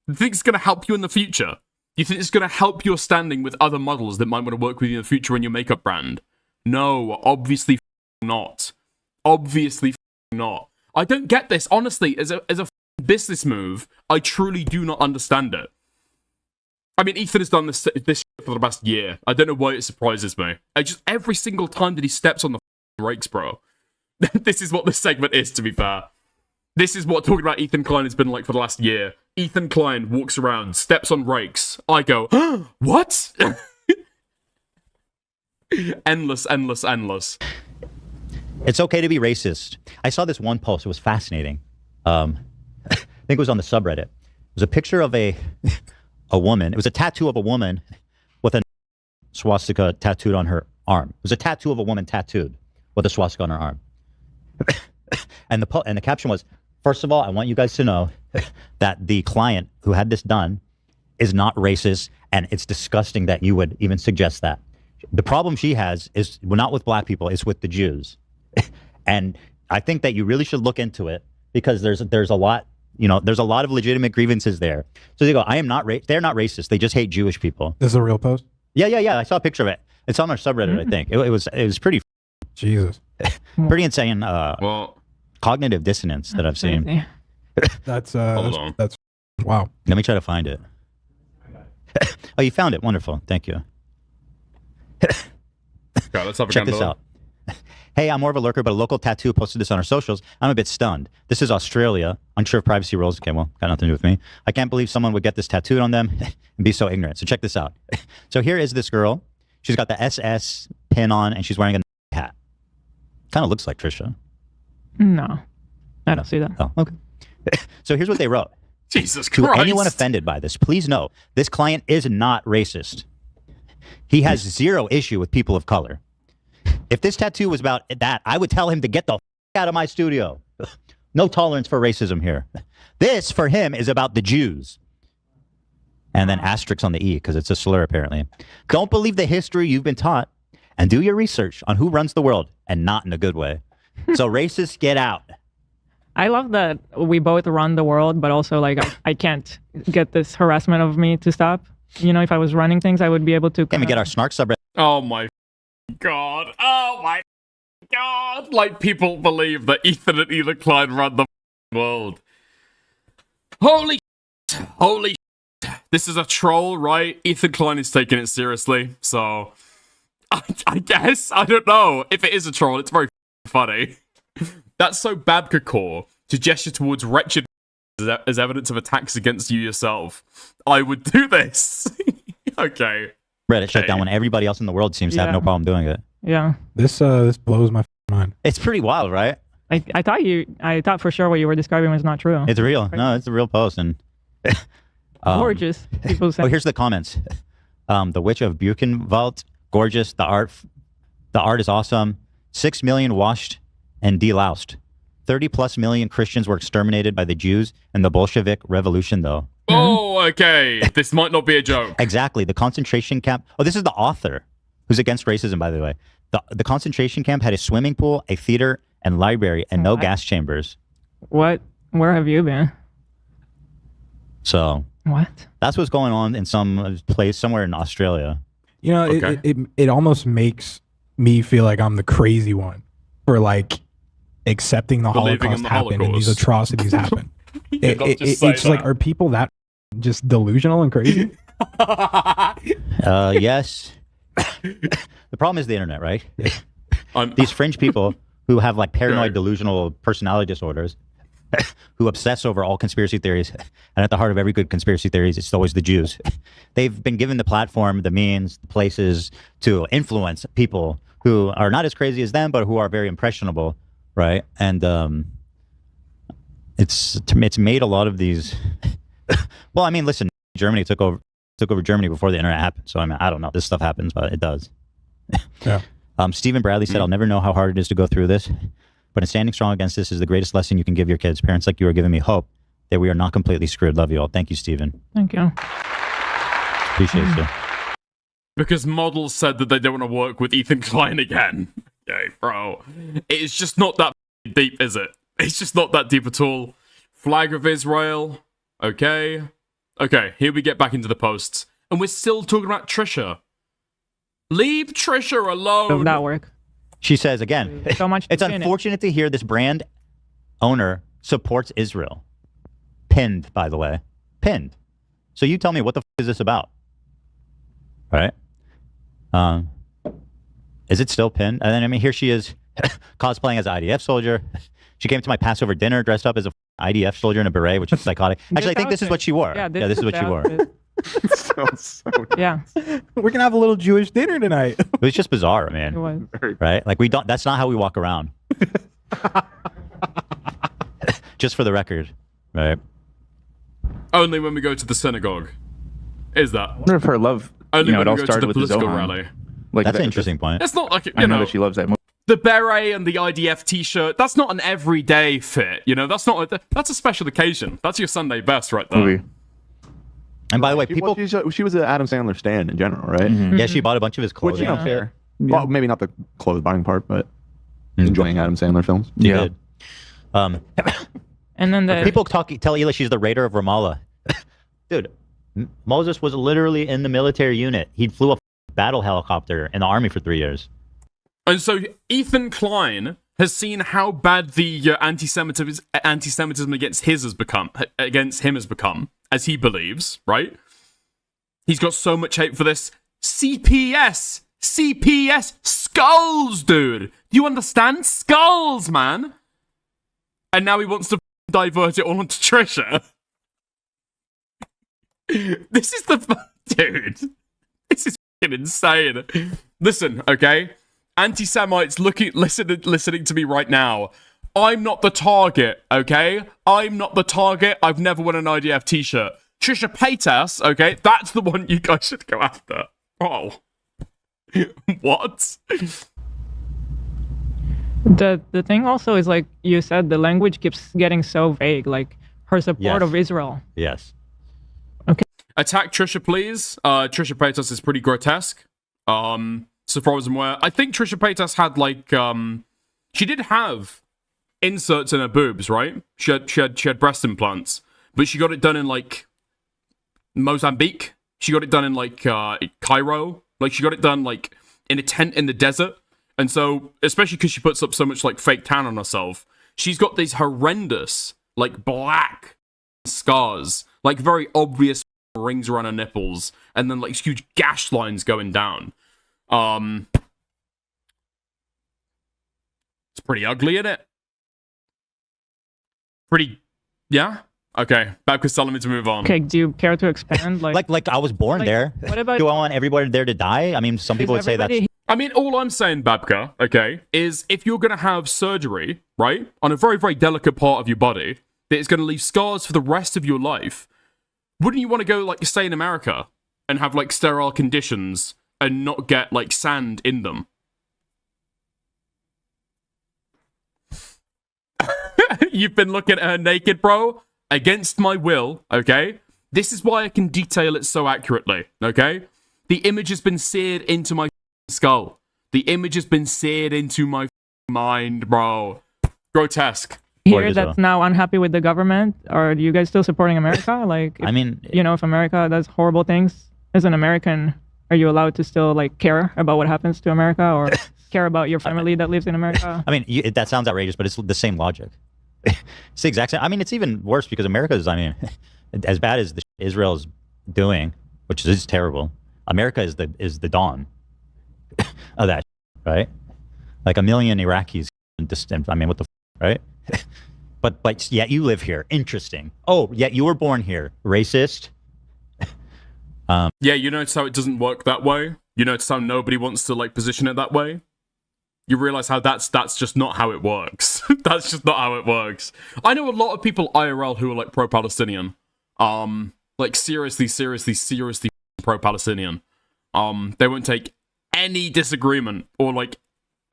You think it's going to help you in the future? You think it's going to help your standing with other models that might want to work with you in the future in your makeup brand? No, obviously not. Obviously not. I don't get this. Honestly, as a business move, I truly do not understand it. I mean, Ethan has done this shit for the past year. I don't know why it surprises me. Every single time that he steps on the rakes, bro. This is what this segment is, to be fair. This is what talking about Ethan Klein has been like for the last year. Ethan Klein walks around, steps on rakes. I go, what? Endless. It's okay to be racist. I saw this one post. It was fascinating. I think it was on the subreddit. It was a picture of a woman. It was a tattoo of a woman with a swastika tattooed on her arm. It was a tattoo of a woman tattooed with a swastika on her arm. And the caption was, first of all, I want you guys to know that the client who had this done is not racist, and it's disgusting that you would even suggest that. The problem she has is not with black people, it's with the Jews. And I think that you really should look into it because there's a lot, you know, there's a lot of legitimate grievances there. So they go, they're not racist. They just hate Jewish people. This is a real post? Yeah. I saw a picture of it. It's on our subreddit, I think. It was pretty Jesus. Pretty insane Well, cognitive dissonance that I've seen. That's hold on. that's wow. Let me try to find it. Oh, you found it. Wonderful. Thank you. Okay, let's have a Check this gander. out. Hey, I'm more of a lurker, but a local tattoo posted this on our socials. I'm a bit stunned. This is Australia. Unsure of privacy rules. Okay, well, got nothing to do with me. I can't believe someone would get this tattooed on them and be so ignorant. So check this out. So here is this girl. She's got the SS pin on, and she's wearing a hat. Kind of looks like Trisha. No, I don't see that. Oh, okay. So here's what they wrote. Jesus To Christ. anyone offended by this, please know this client is not racist. He has zero issue with people of color. If this tattoo was about that, I would tell him to get the out of my studio. No tolerance for racism here. This, for him, is about the Jews. And then asterisks on the E, because it's a slur, apparently. Don't believe the history you've been taught, and do your research on who runs the world, and not in a good way. So racists, get out. I love that we both run the world, but also like I can't get this harassment of me to stop. You know, if I was running things, I would be able to. Can we get our snark subreddit? Oh my God. Oh my God. Like, people believe that Ethan and Ethan Klein run the world. Holy shit. Holy shit. This is a troll, right? Ethan Klein is taking it seriously, so I guess. I don't know. If it is a troll, it's very funny. That's so Babka-core to gesture towards wretched as evidence of attacks against you yourself. I would do this. Okay. Reddit shut down when everybody else in the world seems to have no problem doing it. Yeah. This blows my mind. It's pretty wild, right? I thought for sure what you were describing was not true. It's real. No, it's a real post. And gorgeous. People say. Oh, here's the comments. The Witch of Buchenwald, gorgeous. The art is awesome. 6 million washed and deloused. 30 plus million Christians were exterminated by the Jews in the Bolshevik Revolution, though. Oh, okay. This might not be a joke. Exactly. The concentration camp. Oh, this is the author who's against racism, by the way. The concentration camp had a swimming pool, a theater, and library, and no gas chambers. What? Where have you been? So what? That's what's going on in some place somewhere in Australia. You know, Okay. it almost makes me feel like I'm the crazy one for like accepting the Believing Holocaust in the happened and these Holocaust. atrocities happen. You can't just say It's like, that. are people that just delusional and crazy? Yes. The problem is the internet, right? I'm- These fringe people who have like paranoid Right. delusional personality disorders who obsess over all conspiracy theories, and at the heart of every good conspiracy theories, it's always the Jews. They've been given the platform, the means, the places to influence people who are not as crazy as them, but who are very impressionable, right? And it's made a lot of these. Well, I mean, listen, Germany took over Germany before the internet happened. So I mean, I don't know, this stuff happens, but it does. Yeah. Stephen Bradley said, "I'll never know how hard it is to go through this, but in standing strong against this is the greatest lesson you can give your kids. Parents like you are giving me hope that we are not completely screwed. Love you all." Thank you, Stephen. Thank you. Appreciate you. Because models said that they don't want to work with Ethan Klein again. Okay, bro. It's just not that deep, is it? It's just not that deep at all. Flag of Israel. Okay. Okay, here we get back into the posts. And we're still talking about Trisha. Leave Trisha alone. Does that work? She says again, So much to it's pin it. unfortunate to hear this brand owner supports Israel. Pinned, by the way. Pinned. So you tell me, what the is this about? Right? Is it still pinned? And then, I mean, here she is cosplaying as an IDF soldier. She came to my Passover dinner dressed up as a IDF soldier in a beret, which is psychotic. Actually, I think this is what she wore. Yeah, this is what she wore. It so Yeah, We're gonna have a little Jewish dinner tonight. was just bizarre, it man. was. Right? Like, we don't, that's not how we walk around. Just for the record. Right? Only when we go to the synagogue. Is that? I wonder if her love, Only you know, when it we all go to started the with the political Zohan. rally. Like That's an interesting point. It's not like, you I know know, that she loves that movie. the beret and the IDF t-shirt, that's not an everyday fit, you know? That's not that's a special occasion. That's your Sunday best right there. Movie. And by the way, people, She was an Adam Sandler stan in general, right? yeah, she bought a bunch of his Which, clothing. you know, fair. Well, maybe not the clothes buying part, but enjoying Adam Sandler films. She Yeah. did. And then the People tell Hila she's the raider of Ramallah. Dude, Moses was literally in the military unit. He flew a battle helicopter in the army for 3 years. And so Ethan Klein has seen how bad the anti-Semitism against him has become, as he believes, right? He's got so much hate for this. CPS skulls, dude. Do you understand? Skulls, man. And now he wants to divert it all onto Trisha. This is dude. This is fucking insane. Listen, okay? Anti-Semites listening to me right now. I'm not the target, okay? I'm not the target. I've never worn an IDF t-shirt. Trisha Paytas, okay? That's the one you guys should go after. Oh. What? the thing also is, like you said, the language keeps getting so vague. Like her support Yes. of Israel. Yes. Attack Trisha, please. Trisha Paytas is pretty grotesque. So far as I'm aware, I think Trisha Paytas had like she did have inserts in her boobs, right? She had breast implants, but she got it done in like Mozambique. She got it done in like Cairo. Like she got it done like in a tent in the desert. And so, especially because she puts up so much like fake tan on herself, she's got these horrendous like black scars, like very obvious rings around her nipples, and then like huge gash lines going down. It's pretty ugly, isn't it? Pretty, yeah. Okay, Babka's telling me to move on. Okay, do you care to expand? Like I was born Like, there. what about- Do I want everybody there to die? I mean, some people would say that's... everybody- I mean, all I'm saying, Babka, okay, is if you're going to have surgery, right, on a very, very delicate part of your body that is going to leave scars for the rest of your life, wouldn't you want to go, like, stay in America and have, like, sterile conditions and not get, like, sand in them? You've been looking at her naked, bro, against my will, okay? This is why I can detail it so accurately, okay? The image has been seared into my skull. The image has been seared into my mind, bro. Grotesque. Here that's now unhappy with the government, or are you guys still supporting America? Like, if, I mean, if America does horrible things, as an American, are you allowed to still like care about what happens to America, or care about your family that lives in America? I mean, that sounds outrageous, but it's the same logic. It's the exact same. I mean, it's even worse because America is, I mean, as bad as the Israel is doing, which is terrible. America is the dawn of that, right? Like 1 million Iraqis. I mean, what the right? but yet you live here. Interesting. Oh, yet you were born here. Racist. Yeah, you notice how it doesn't work that way? You notice how nobody wants to like position it that way? You realize how that's just not how it works. That's just not how it works. I know a lot of people IRL who are like pro-Palestinian. Like seriously pro-Palestinian. They won't take any disagreement or like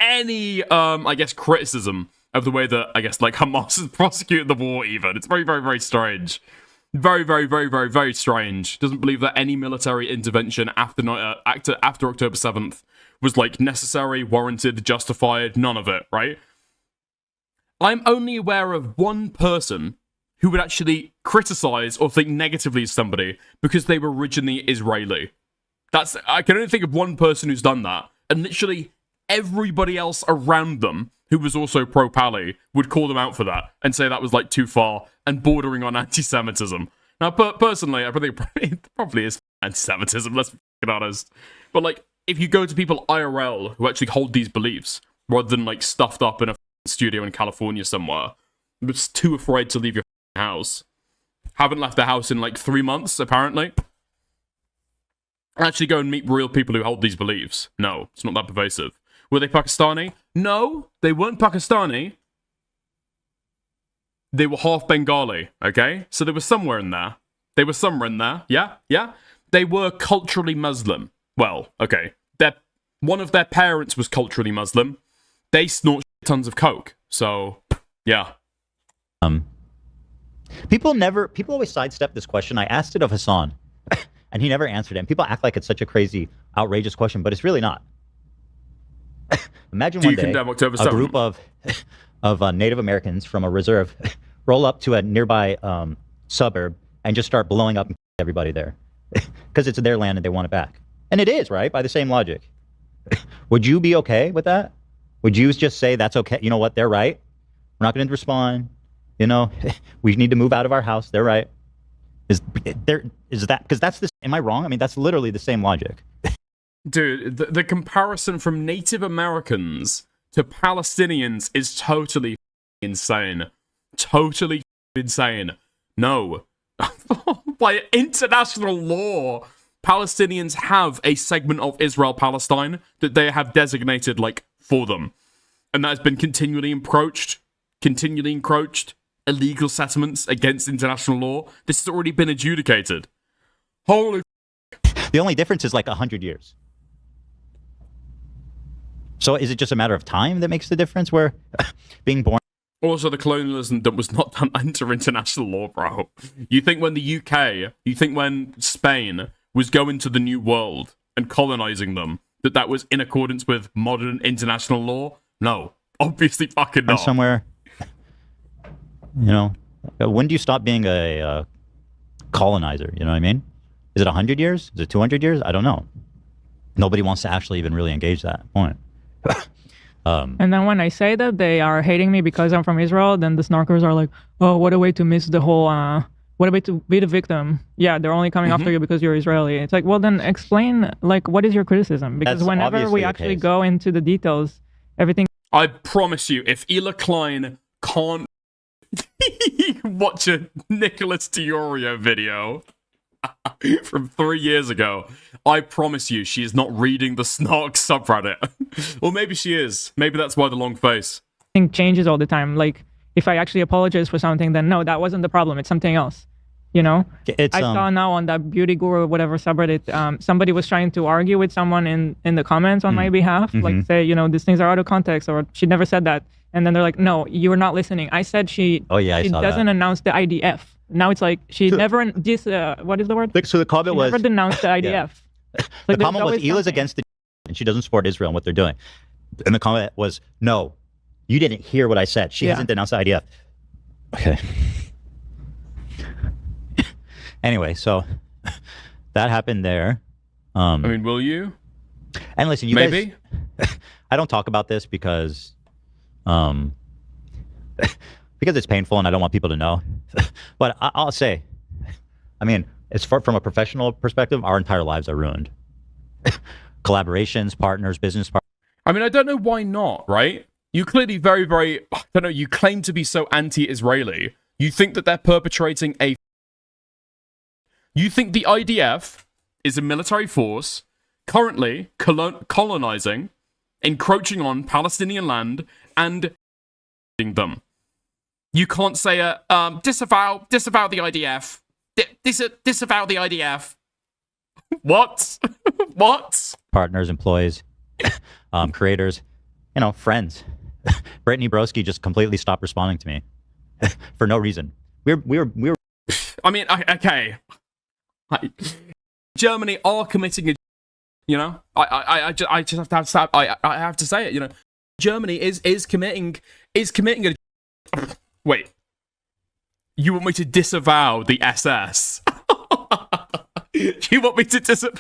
any I guess criticism of the way that I guess like Hamas has prosecuted the war even. It's very strange. Very strange. Doesn't believe that any military intervention after October 7th was like necessary, warranted, justified, none of it, right? I'm only aware of one person who would actually criticize or think negatively of somebody because they were originally Israeli. I can only think of one person who's done that, and literally everybody else around them who was also pro-Pally would call them out for that and say that was like too far and bordering on anti-Semitism. Now, personally, I think it probably is anti-Semitism, let's be honest. But like, if you go to people IRL who actually hold these beliefs, rather than like stuffed up in a studio in California somewhere, just too afraid to leave your house, haven't left the house in like 3 months, apparently, actually go and meet real people who hold these beliefs. No, it's not that pervasive. Were they Pakistani? No, they weren't Pakistani. They were half Bengali, okay? So they were somewhere in there. Yeah? They were culturally Muslim. Well, okay. One of their parents was culturally Muslim. They snort tons of coke. So, yeah. People always sidestep this question. I asked it of Hassan, and he never answered it. And people act like it's such a crazy, outrageous question, but it's really not. Imagine one day a group of Native Americans from a reserve roll up to a nearby suburb and just start blowing up everybody there because it's their land and they want it back. And it is, right? By the same logic. Would you be okay with that? Would you just say that's okay? You know what? They're right. We're not going to respond. You know, we need to move out of our house. They're right. Is that because that's the? Am I wrong? I mean, that's literally the same logic. Dude, the comparison from Native Americans to Palestinians is totally insane. Totally insane. No. By international law, Palestinians have a segment of Israel-Palestine that they have designated, like, for them. And that has been continually encroached. Illegal settlements against international law. This has already been adjudicated. Holy... The only difference is like 100 years. So is it just a matter of time that makes the difference where being born? Also, the colonialism that was not done under international law, bro. You think when when Spain was going to the New World and colonizing them, that was in accordance with modern international law? No. Obviously fucking not. Somewhere, you know, when do you stop being a colonizer? You know what I mean? Is it 100 years? Is it 200 years? I don't know. Nobody wants to actually even really engage that point. And then when I say that they are hating me because I'm from Israel, then the snarkers are like, oh, what a way to miss the whole, what a way to be the victim. Yeah, they're only coming after you because you're Israeli. It's like, well, then explain, like, what is your criticism? Because That's whenever we actually go into the details, everything... I promise you, if Hila Klein can't watch a Nicholas Diorio video from 3 years ago, I promise you she is not reading the Snark subreddit. Or maybe she is. Maybe that's why the long face. Changes all the time. Like, if I actually apologize for something, then no, that wasn't the problem. It's something else. You know? I saw now on that Beauty Guru or whatever subreddit, somebody was trying to argue with someone in the comments on my behalf. Like, say, you know, these things are out of context, or she never said that. And then they're like, no, you were not listening. I said she doesn't announce the IDF. Now it's like she never, what is the word? So the comment was... never denounced the IDF. Yeah. Like, the comment was, Hila's against the and she doesn't support Israel and what they're doing. And the comment was, no, you didn't hear what I said. She hasn't denounced the IDF. Okay. Anyway, so that happened there. I mean, will you? And listen, you maybe guys, I don't talk about this because it's painful and I don't want people to know. But I'll say, I mean, it's from a professional perspective, our entire lives are ruined. Collaborations, partners, business partners. I mean, I don't know why not, right? You clearly very, very, I don't know, you claim to be so anti-Israeli. You think that they're perpetrating a... You think the IDF is a military force currently colonizing, encroaching on Palestinian land, and them. You can't say, disavow the IDF. Disavow the IDF. What? What? Partners, employees, creators, friends. Brittany Broski just completely stopped responding to me for no reason. We were. I mean, okay. Germany are committing a. I just have to say it. Germany is committing a. Wait. You want me to disavow the SS? You want me to disavow?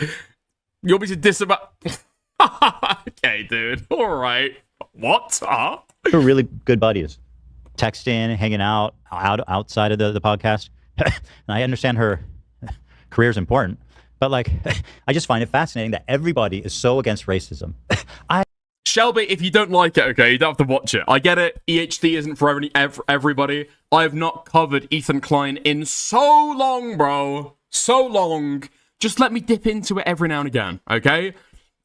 Okay, dude. All right. What? We're really good buddies. Texting, hanging outside of the podcast. And I understand her career is important, but I just find it fascinating that everybody is so against racism. Shelby, if you don't like it, okay, you don't have to watch it. I get it. EHD isn't for everybody. I have not covered Ethan Klein in so long, bro. So long. Just let me dip into it every now and again, okay?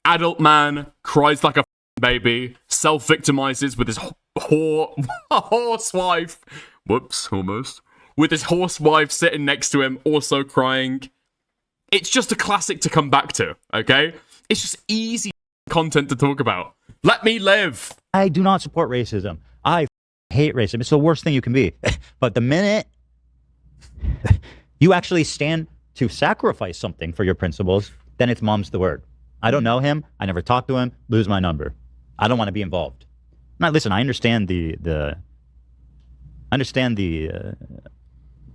Adult man, cries like a baby, self-victimizes with his horse wife. Whoops, almost. With his horse wife sitting next to him, also crying. It's just a classic to come back to, okay? It's just easy content to talk about. Let me live. I do not support racism. I hate racism. It's the worst thing you can be. But the minute you actually stand to sacrifice something for your principles, then it's mom's the word. I don't know him. I never talked to him. Lose my number. I don't want to be involved. Now, listen, I understand the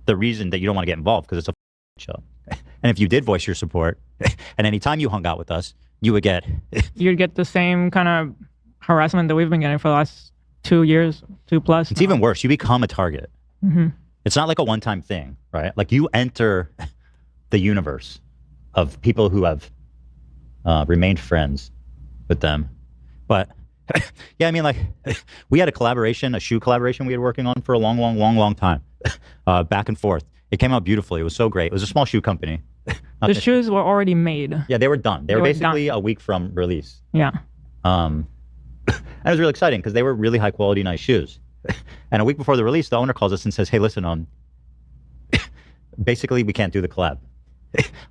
reason that you don't want to get involved because it's a show. And if you did voice your support, and anytime you hung out with us, you would get... You'd get the same kind of harassment that we've been getting for the last 2 years, 2+. It's even worse. You become a target. Mm-hmm. It's not like a one-time thing, right? Like you enter the universe of people who have remained friends with them. But yeah, I mean, we had a shoe collaboration we had working on for a long time, back and forth. It came out beautifully. It was so great. It was a small shoe company. The shoes were already made. Yeah, they were done. They were basically a week from release. Yeah. And it was really exciting because they were really high quality, nice shoes. And a week before the release, the owner calls us and says, "Hey, listen, basically we can't do the collab."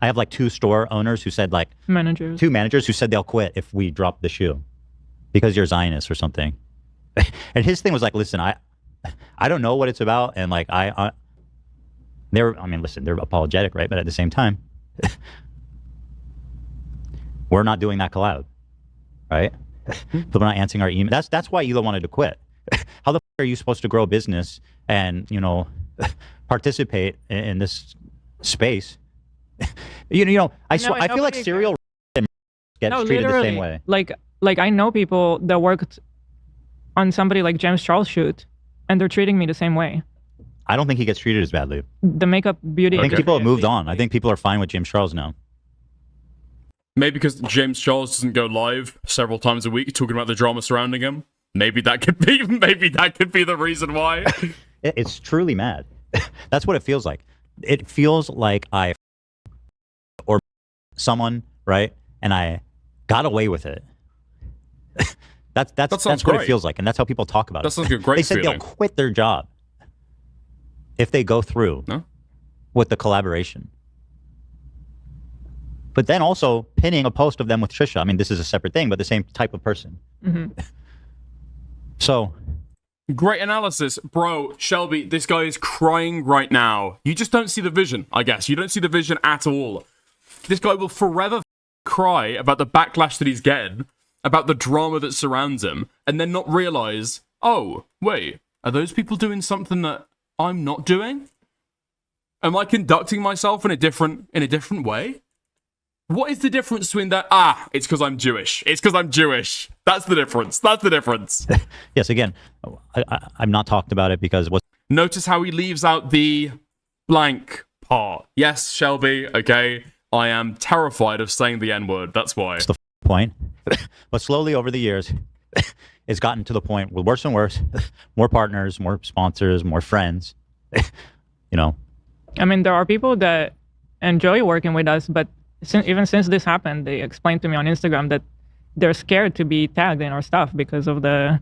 I have 2 store owners who said managers. 2 managers who said they'll quit if we drop the shoe because you're Zionist or something. And his thing was listen, I don't know what it's about, and they're apologetic, right? But at the same time, we're not doing that collab, right? People are not answering our email. That's why Hila wanted to quit. How the f are you supposed to grow a business and participate in this space? I feel like serial gets treated the same way. I know people that worked on somebody like James Charles' shoot, and they're treating me the same way. I don't think he gets treated as badly. The makeup beauty. I think people have moved on. I think people are fine with James Charles now. Maybe because James Charles doesn't go live several times a week talking about the drama surrounding him. Maybe that could be the reason why. It's truly mad. That's what it feels like. It feels like I or someone, right? And I got away with it. That's what it feels like, and that's how people talk about it. That sounds like a great They said feeling. They'll quit their job if they go through with the collaboration. But then also pinning a post of them with Trisha. I mean, this is a separate thing, but the same type of person. Mm-hmm. So Great analysis. Bro, Shelby, this guy is crying right now. You just don't see the vision, I guess. You don't see the vision at all. This guy will forever cry about the backlash that he's getting, about the drama that surrounds him, and then not realize, oh, wait, are those people doing something that I'm not doing? Am I conducting myself in a different way? What is the difference between that? It's because I'm Jewish. It's because I'm Jewish. That's the difference. That's the difference. Yes, again, I'm not talked about it because what. Notice how he leaves out the blank part. Yes, Shelby, okay. I am terrified of saying the N-word. That's why. That's the point. But slowly over the years, it's gotten to the point with worse and worse. More partners, more sponsors, more friends. You know. I mean, there are people that enjoy working with us, but even since this happened, they explained to me on Instagram that they're scared to be tagged in our stuff because of the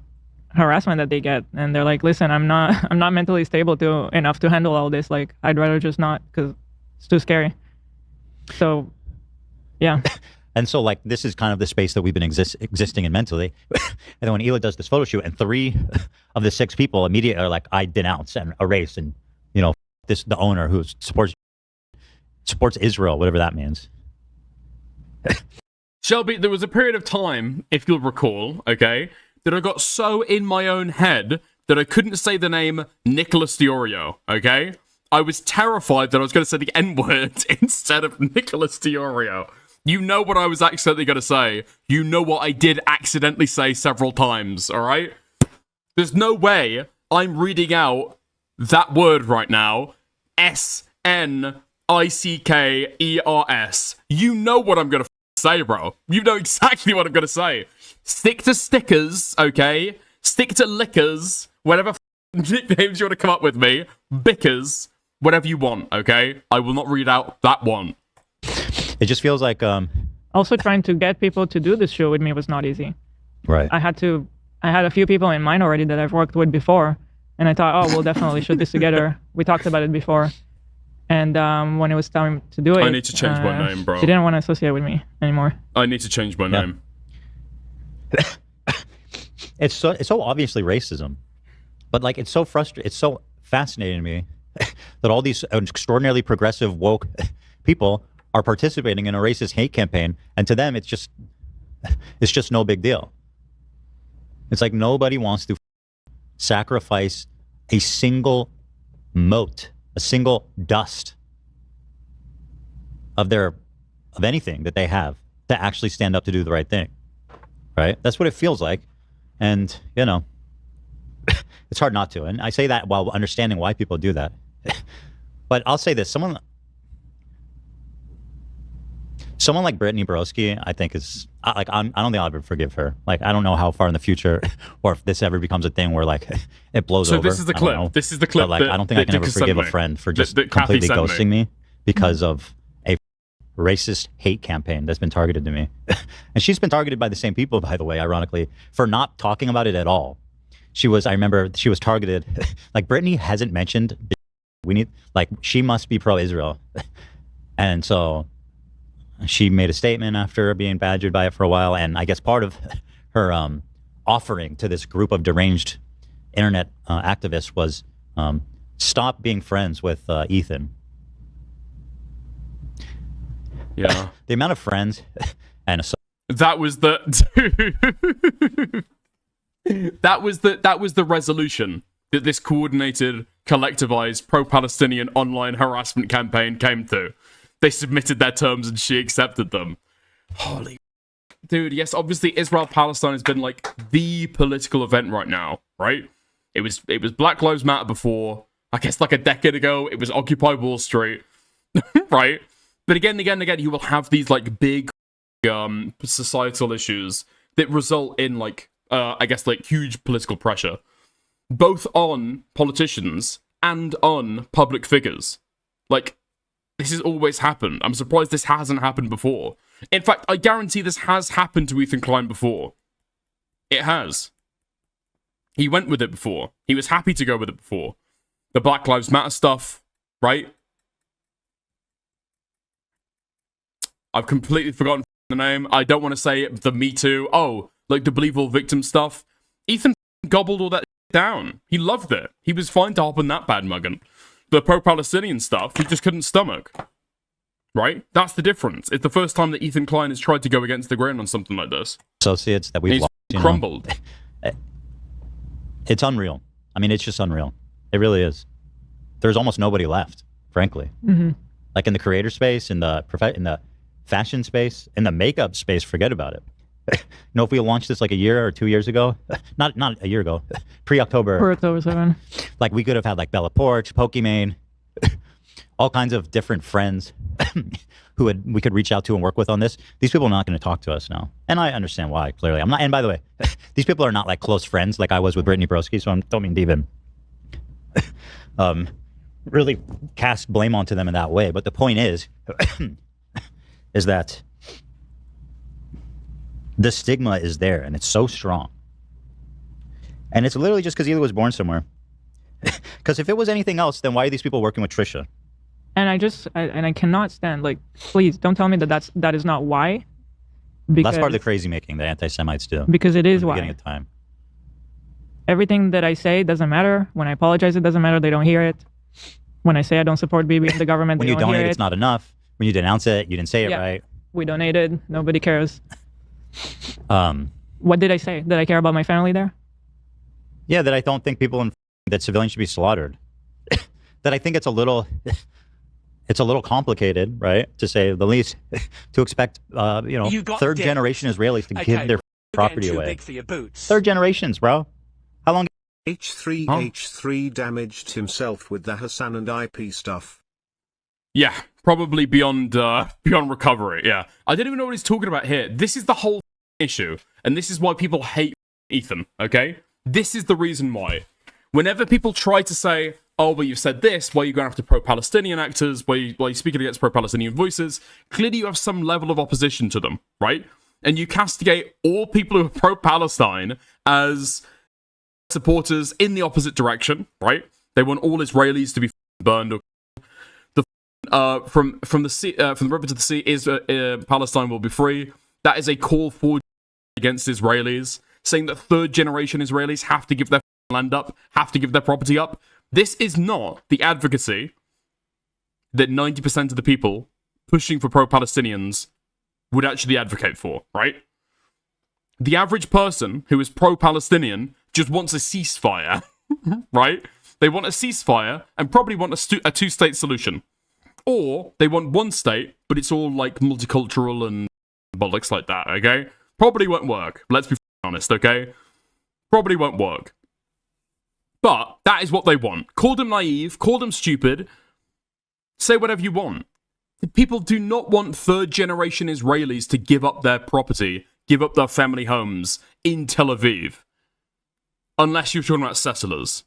harassment that they get. And they're like, listen, I'm not mentally stable enough to handle all this. Like, I'd rather just not because it's too scary. So, yeah. And so, like, this is kind of the space that we've been existing in mentally. And then when Hila does this photo shoot, and 3 of the 6 people immediately are like, I denounce and erase, and, you know, the owner who supports Israel, whatever that means. Shelby, there was a period of time, if you'll recall, okay, that I got so in my own head that I couldn't say the name Nicholas Diorio, okay? I was terrified that I was going to say the N-word instead of Nicholas Diorio. You know what I was accidentally going to say. You know what I did accidentally say several times, all right? There's no way I'm reading out that word right now. S-N-I-C-K-E-R-S. You know what I'm going to say, bro. You know exactly what I'm going to say. Stick to stickers, okay? Stick to liquors. Whatever nicknames you want to come up with me. Bickers. Whatever you want, okay? I will not read out that one. It just feels like also trying to get people to do this show with me was not easy. Right. I had a few people in mind already that I've worked with before, and I thought, oh, we'll definitely shoot this together. We talked about it before, and when it was time to do it, I need to change my name, bro. She didn't want to associate with me anymore. I need to change my name. It's so obviously racism, but like it's so frustrating. It's so fascinating to me that all these extraordinarily progressive woke people are participating in a racist hate campaign, and to them it's just no big deal. It's like nobody wants to sacrifice a single mote, a single dust of anything that they have to actually stand up to do the right thing. Right? That's what it feels like. And, you know, it's hard not to. And I say that while understanding why people do that. But I'll say this, someone like Brittany Borowski, I think is like, I don't think I'll ever forgive her. Like, I don't know how far in the future, or if this ever becomes a thing where like it blows over. So this is the clip. This is the clip. But, like, I don't think I can ever forgive a friend for just completely ghosting me because of a racist hate campaign that's been targeted to me. And she's been targeted by the same people, by the way, ironically, for not talking about it at all. I remember she was targeted. Like, Brittany hasn't mentioned, she must be pro-Israel. And so she made a statement after being badgered by it for a while, and I guess part of her offering to this group of deranged internet activists was stop being friends with Ethan. Yeah. The amount of friends and that was the that was the resolution that this coordinated, collectivized, pro-Palestinian online harassment campaign came to. They submitted their terms and she accepted them. Holy dude, yes, obviously Israel-Palestine has been like the political event right now, right? It was Black Lives Matter before. I guess like a decade ago, it was Occupy Wall Street, right? But again, you will have these like big societal issues that result in like, I guess like huge political pressure, both on politicians and on public figures. Like, this has always happened. I'm surprised this hasn't happened before. In fact, I guarantee this has happened to Ethan Klein before. It has. He went with it before. He was happy to go with it before. The Black Lives Matter stuff, right? I've completely forgotten the name. I don't want to say it, the Me Too. Oh, like the Believe All Victim stuff. Ethan gobbled all that down. He loved it. He was fine to hop on that bandwagon. The pro-Palestinian stuff, he just couldn't stomach. Right? That's the difference. It's the first time that Ethan Klein has tried to go against the grain on something like this. Associates that we've lost, crumbled. It's unreal. I mean, it's just unreal. It really is. There's almost nobody left, frankly. Like in the creator space, in the fashion space, in the makeup space, forget about it. You know, if we launched this like a year or 2 years ago, not a year ago, pre-October. Pre-October 7. Like we could have had like Bella Porch, Pokimane, all kinds of different friends who we could reach out to and work with on this. These people are not going to talk to us now. And I understand why, clearly. I'm not, and by the way, these people are not like close friends like I was with Brittany Broski, so I don't mean to even really cast blame onto them in that way. But the point is that the stigma is there, and it's so strong. And it's literally just because Hila was born somewhere. Because if it was anything else, then why are these people working with Trisha? And I cannot stand, like, please don't tell me that is not why. Because that's part of the crazy making that anti-Semites do. Because it is why. Beginning of time. Everything that I say doesn't matter. When I apologize, it doesn't matter. They don't hear it. When I say I don't support Bibi and the government, when they you don't hear donate, it. It's not enough. When you denounce it, you didn't say it right. We donated. Nobody cares. What did I say? Did I care about my family there? Yeah, that I don't think that civilians should be slaughtered. That I think it's a little complicated, right? To say the least, to expect, third generation Israelis to give their property away. Big for your boots. Third generations, bro. How long? H3 damaged himself with the Hassan and IP stuff. Yeah, probably beyond recovery. Yeah, I don't even know what he's talking about here. This is the whole issue, and this is why people hate Ethan. Okay, this is the reason why. Whenever people try to say, "Oh, well, you've said this," why are you going after pro-Palestinian actors? Why are you speaking against pro-Palestinian voices? Clearly, you have some level of opposition to them, right? And you castigate all people who are pro-Palestine as supporters in the opposite direction, right? They want all Israelis to be burned. Or from the river to the sea is Palestine will be free. That is a call for against Israelis, saying that third generation Israelis have to give their land up, have to give their property up. This is not the advocacy that 90% of the people pushing for pro-Palestinians would actually advocate for, right? The average person who is pro-Palestinian just wants a ceasefire, right? They want a ceasefire and probably want a two-state solution. Or they want one state, but it's all like multicultural and bollocks like that, okay? Probably won't work. Let's be honest, okay? Probably won't work. But that is what they want. Call them naive, call them stupid, say whatever you want. People do not want third-generation Israelis to give up their property, give up their family homes in Tel Aviv. Unless you're talking about settlers.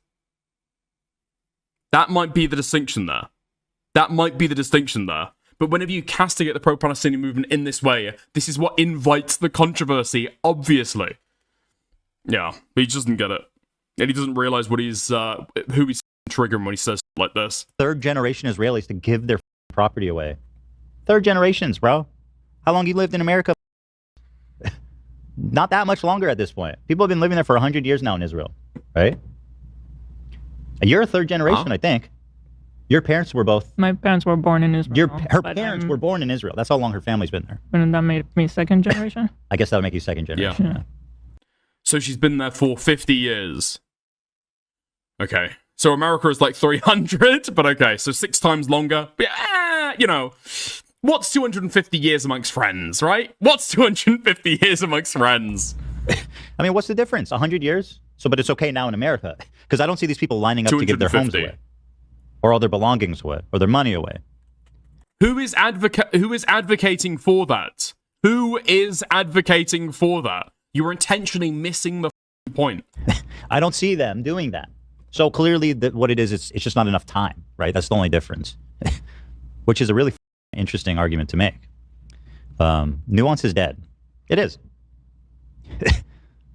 That might be the distinction there. That might be the distinction there. But whenever you castigate the pro-Palestinian movement in this way, this is what invites the controversy, obviously. Yeah, he just doesn't get it. And he doesn't realize what who he's triggering when he says like this. Third generation Israelis to give their property away. Third generations, bro. How long you lived in America? Not that much longer at this point. People have been living there for 100 years now in Israel, right? You're a third generation, I think. Your parents were both. My parents were born in Israel. Her parents were born in Israel. That's how long her family's been there. And that made me second generation? I guess that would make you second generation. Yeah. So she's been there for 50 years. Okay. So America is like 300, but okay. So 6 times longer. But yeah, what's 250 years amongst friends, right? What's 250 years amongst friends? I mean, what's the difference? 100 years? So, but it's okay now in America. Because I don't see these people lining up to give their homes away. Or all their belongings away. Or their money away. Who is advocating for that? Who is advocating for that? You're intentionally missing the point. I don't see them doing that. So clearly, what it is, it's just not enough time, right? That's the only difference. Which is a really interesting argument to make. Nuance is dead. It is.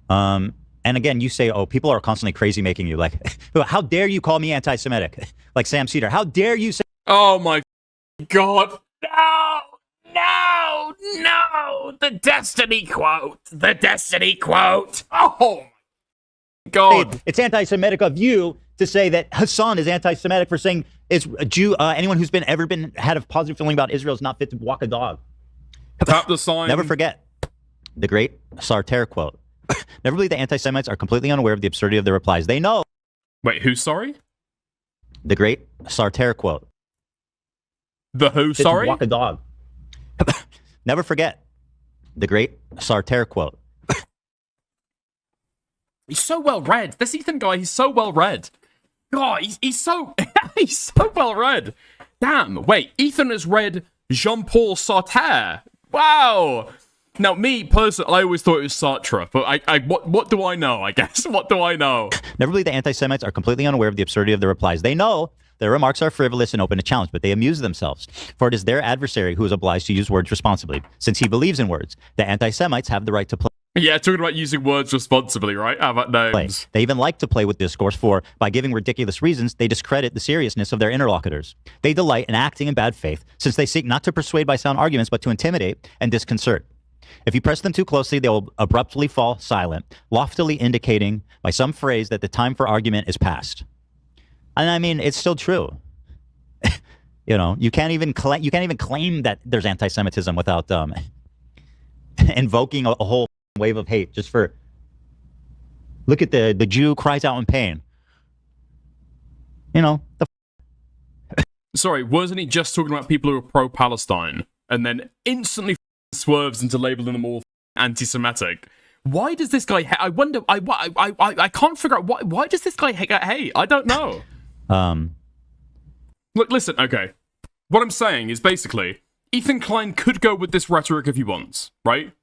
And again, you say, oh, people are constantly crazy making you. Like, how dare you call me anti-Semitic? Like Sam Cedar. How dare you say... Oh my God. No. The Destiny quote. Oh God. It's anti-Semitic of you to say that Hassan is anti-Semitic for saying it's a Jew. Anyone who's had a positive feeling about Israel is not fit to walk a dog. Tap the sign. Never forget the great Sartre quote. Never believe the anti-Semites are completely unaware of the absurdity of their replies. They know. Wait, who's sorry? The great Sartre quote. The who, sorry? Walk a dog. Never forget the great Sartre quote. He's so well read. This Ethan guy, he's so well read. God, he's so he's so well read. Damn. Wait, Ethan has read Jean-Paul Sartre. Wow. Now, me personally, I always thought it was Sartre, but what do I know? I guess what do I know? Never believe the anti-Semites are completely unaware of the absurdity of their replies. They know their remarks are frivolous and open to challenge, but they amuse themselves. For it is their adversary who is obliged to use words responsibly, since he believes in words. The anti-Semites have the right to play. Yeah, talking about using words responsibly, right? How about names? They even like to play with discourse, for by giving ridiculous reasons, they discredit the seriousness of their interlocutors. They delight in acting in bad faith, since they seek not to persuade by sound arguments, but to intimidate and disconcert. If you press them too closely, they will abruptly fall silent, loftily indicating by some phrase that the time for argument is past. And I mean, it's still true. You know, you can't even claim that there's anti-Semitism without invoking a whole wave of hate just for, look at the Jew cries out in pain. You know, Sorry, wasn't he just talking about people who are pro-Palestine and then instantly swerves into labeling them all anti-Semitic? Why does this guy I wonder, I can't figure out why does this guy hate? I don't know. Look, listen, okay. What I'm saying is basically, Ethan Klein could go with this rhetoric if he wants, right?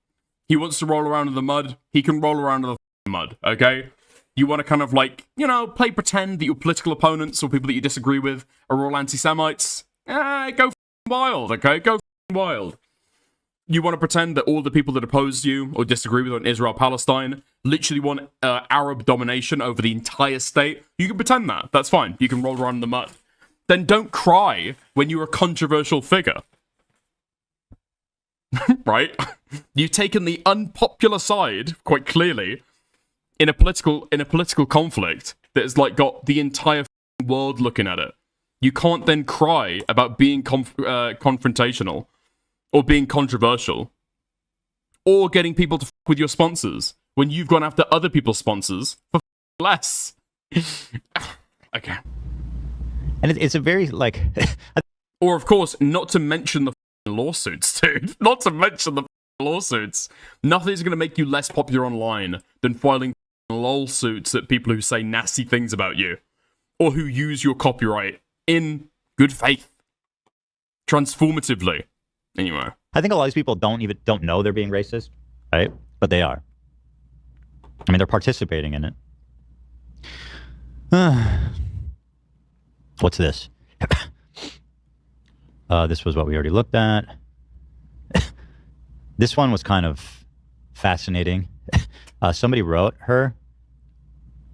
He wants to roll around in the mud. He can roll around in the mud, okay? You want to kind of like, you know, play pretend that your political opponents or people that you disagree with are all anti-Semites. Go wild, okay? Go wild. You want to pretend that all the people that oppose you or disagree with on Israel-Palestine literally want Arab domination over the entire state. You can pretend that. That's fine. You can roll around in the mud. Then don't cry when you're a controversial figure. Right? You've taken the unpopular side, quite clearly, in a political conflict that has like got the entire world looking at it. You can't then cry about being confrontational or being controversial or getting people to with your sponsors when you've gone after other people's sponsors for less. Okay. and it's a very like or of course, not to mention the lawsuits, dude. Not to mention the lawsuits. Nothing's going to make you less popular online than filing lawsuits at people who say nasty things about you or who use your copyright in good faith, transformatively. Anyway, I think a lot of these people don't know they're being racist, right? But they are. I mean, they're participating in it. What's this? This was what we already looked at. This one was kind of fascinating. Somebody wrote her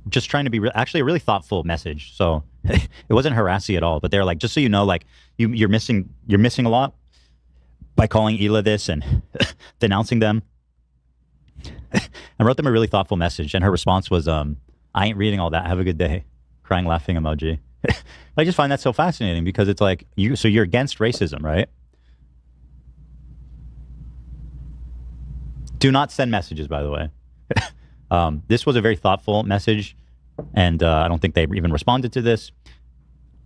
just trying to be actually a really thoughtful message. So it wasn't harassy at all, but they're like, just so you know, like you're missing a lot by calling Hila this and denouncing them. I wrote them a really thoughtful message, and her response was, I ain't reading all that. Have a good day. Crying, laughing emoji. I just find that so fascinating because it's like, so you're against racism, right? Do not send messages, by the way. This was a very thoughtful message, and I don't think they even responded to this.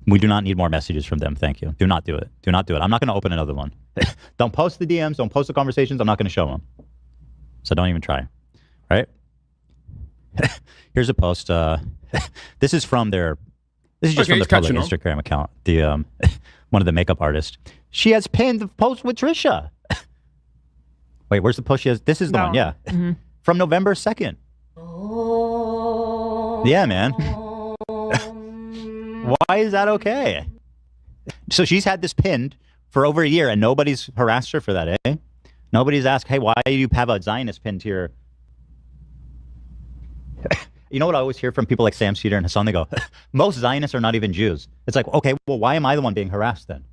We do not need more messages from them. Thank you. Do not do it. Do not do it. I'm not going to open another one. Don't post the DMs. Don't post the conversations. I'm not going to show them. So don't even try. Right? Here's a post. This is from their. This is just from the public Instagram account. The one of the makeup artists. She has pinned the post with Trisha. Wait, where's the post? She has. This is the one. Yeah, from November 2nd. Yeah, man. Why is that okay? So she's had this pinned for over a year, and nobody's harassed her for that, eh? Nobody's asked, hey, why do you have a Zionist pinned to your... You know what I always hear from people like Sam Cedar and Hassan? They go, most Zionists are not even Jews. It's like, okay, well, why am I the one being harassed then?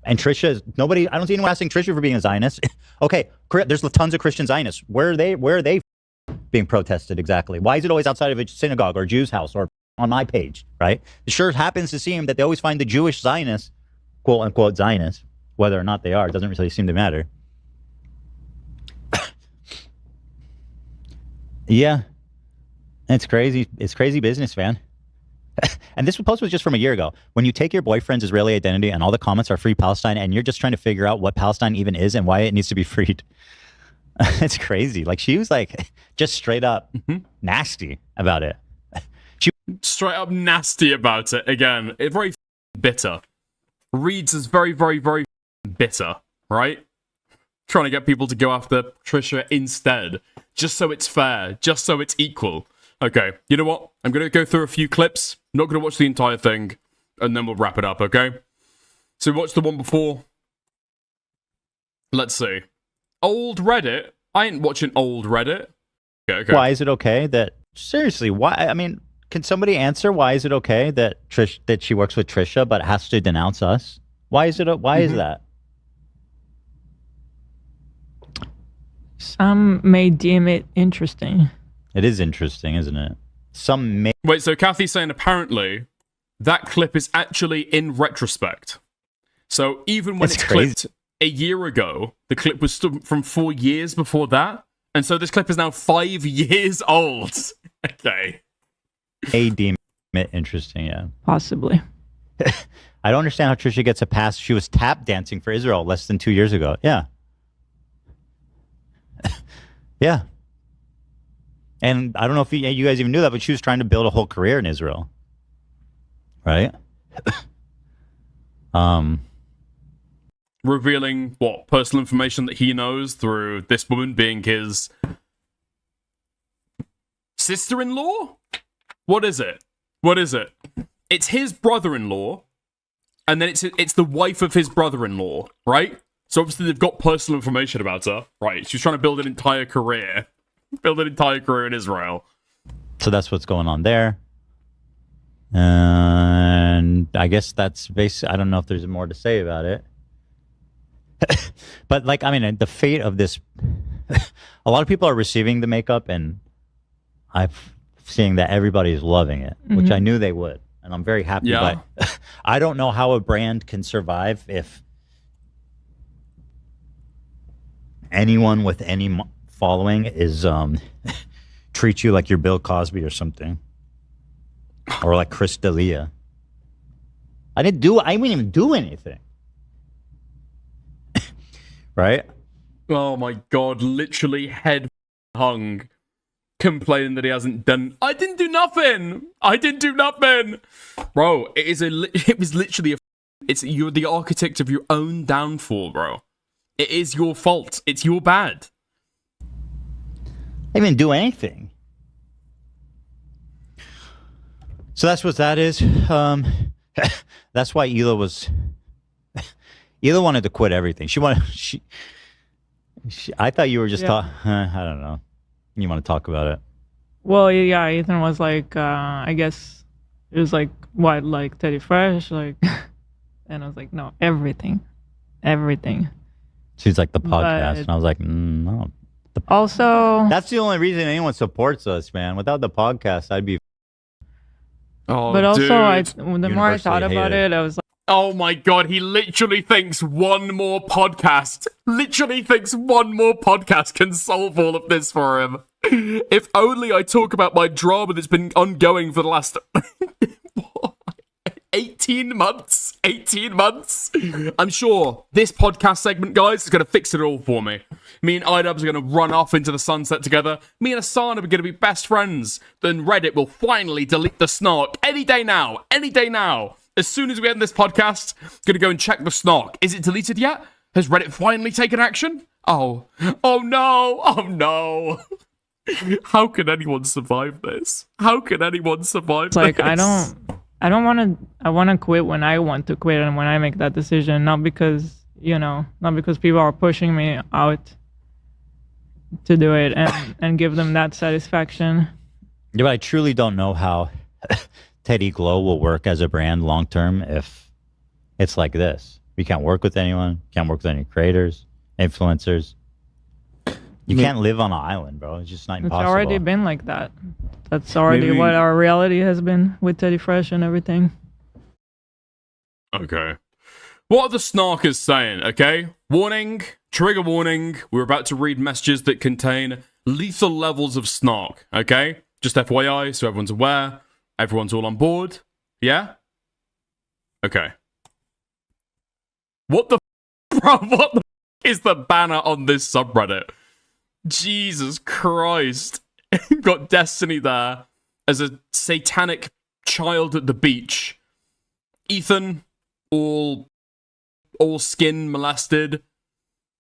And Trisha is... Nobody... I don't see anyone asking Trisha for being a Zionist. Okay, there's tons of Christian Zionists. Where are they being protested exactly? Why is it always outside of a synagogue or a Jew's house or on my page, right? It sure happens to seem that they always find the Jewish Zionists, quote unquote Zionists, whether or not they are, it doesn't really seem to matter. Yeah. It's crazy. It's crazy business, man. And this post was just from a year ago. When you take your boyfriend's Israeli identity and all the comments are free Palestine and you're just trying to figure out what Palestine even is and why it needs to be freed. It's crazy. Like she was like just straight up nasty about it. Straight up nasty about it. Again, it's very bitter. Reads as very, very, very bitter, right? Trying to get people to go after Trisha instead. Just so it's fair. Just so it's equal. Okay, you know what? I'm going to go through a few clips. Not going to watch the entire thing. And then we'll wrap it up, okay? So we watched the one before. Let's see. Old Reddit. I ain't watching old Reddit. Okay. Why is it okay that... Seriously, why? I mean, can somebody answer why is it okay that that she works with Trisha but has to denounce us? Why is it? Why is that? Some may deem it interesting. It is interesting, isn't it? Some may... Wait, so Kathy's saying apparently that clip is actually in retrospect. So even when it's clipped a year ago, the clip was from 4 years before that. And so this clip is now 5 years old. Okay. May deem it interesting, yeah. Possibly. I don't understand how Trisha gets a pass. She was tap dancing for Israel less than 2 years ago. Yeah. Yeah. And I don't know if you guys even knew that, but she was trying to build a whole career in Israel. Right? Revealing what? Personal information that he knows through this woman being his sister-in-law? What is it? What is it? It's his brother-in-law, and then it's the wife of his brother-in-law, right? So obviously they've got personal information about her, right? She's trying to build an entire career. Build an entire career in Israel. So that's what's going on there. And I guess that's basically, I don't know if there's more to say about it. But like, I mean, the fate of this, a lot of people are receiving the makeup and I'm seeing that everybody is loving it, which I knew they would. And I'm very happy, but I don't know how a brand can survive if anyone with any following is treat you like you're Bill Cosby or something, or like Chris D'Elia. I didn't even do anything. Right? Oh my god, literally head hung, complaining that he hasn't done... I didn't do nothing! I didn't do nothing! Bro, it was literally you're the architect of your own downfall, bro. It is your fault. It's your bad. I didn't do anything. So that's what that is. That's why Hila was... Hila wanted to quit everything. I thought you were just talking... I don't know. You want to talk about it? Well, yeah, Ethan was like, I guess it was like, what, like Teddy Fresh? Like, and I was like, no, everything. Everything. She's like, the podcast. And I was like, no. Also... That's the only reason anyone supports us, man. Without the podcast, I'd be... Oh, but also, the more I thought about it, I was like, oh my god, he literally thinks one more podcast can solve all of this for him. If only I talk about my drama that's been ongoing for the last 18 months. I'm sure this podcast segment, guys, is going to fix it all for me. Me and iDubbbz are going to run off into the sunset together. Me and Asana are going to be best friends. Then Reddit will finally delete the snark any day now. As soon as we end this podcast, gonna go and check the snark. Is it deleted yet? Has Reddit finally taken action? Oh no. How can anyone survive this? It's like, I want to quit when I want to quit and when I make that decision, not because people are pushing me out to do it and give them that satisfaction. Yeah, but I truly don't know how Teddy Glow will work as a brand long term if it's like this. We can't work with anyone, can't work with any creators, influencers. You can't live on an island, bro. It's just not impossible. It's already been like that. That's already Maybe- what our reality has been with Teddy Fresh and everything. Okay. What are the snarkers saying, okay? Warning, trigger warning. We're about to read messages that contain lethal levels of snark, okay? Just FYI, so everyone's aware. Everyone's all on board. Yeah? Okay. What the bro, what the is the banner on this subreddit? Jesus Christ. Got Destiny there as a satanic child at the beach. Ethan, all skin molested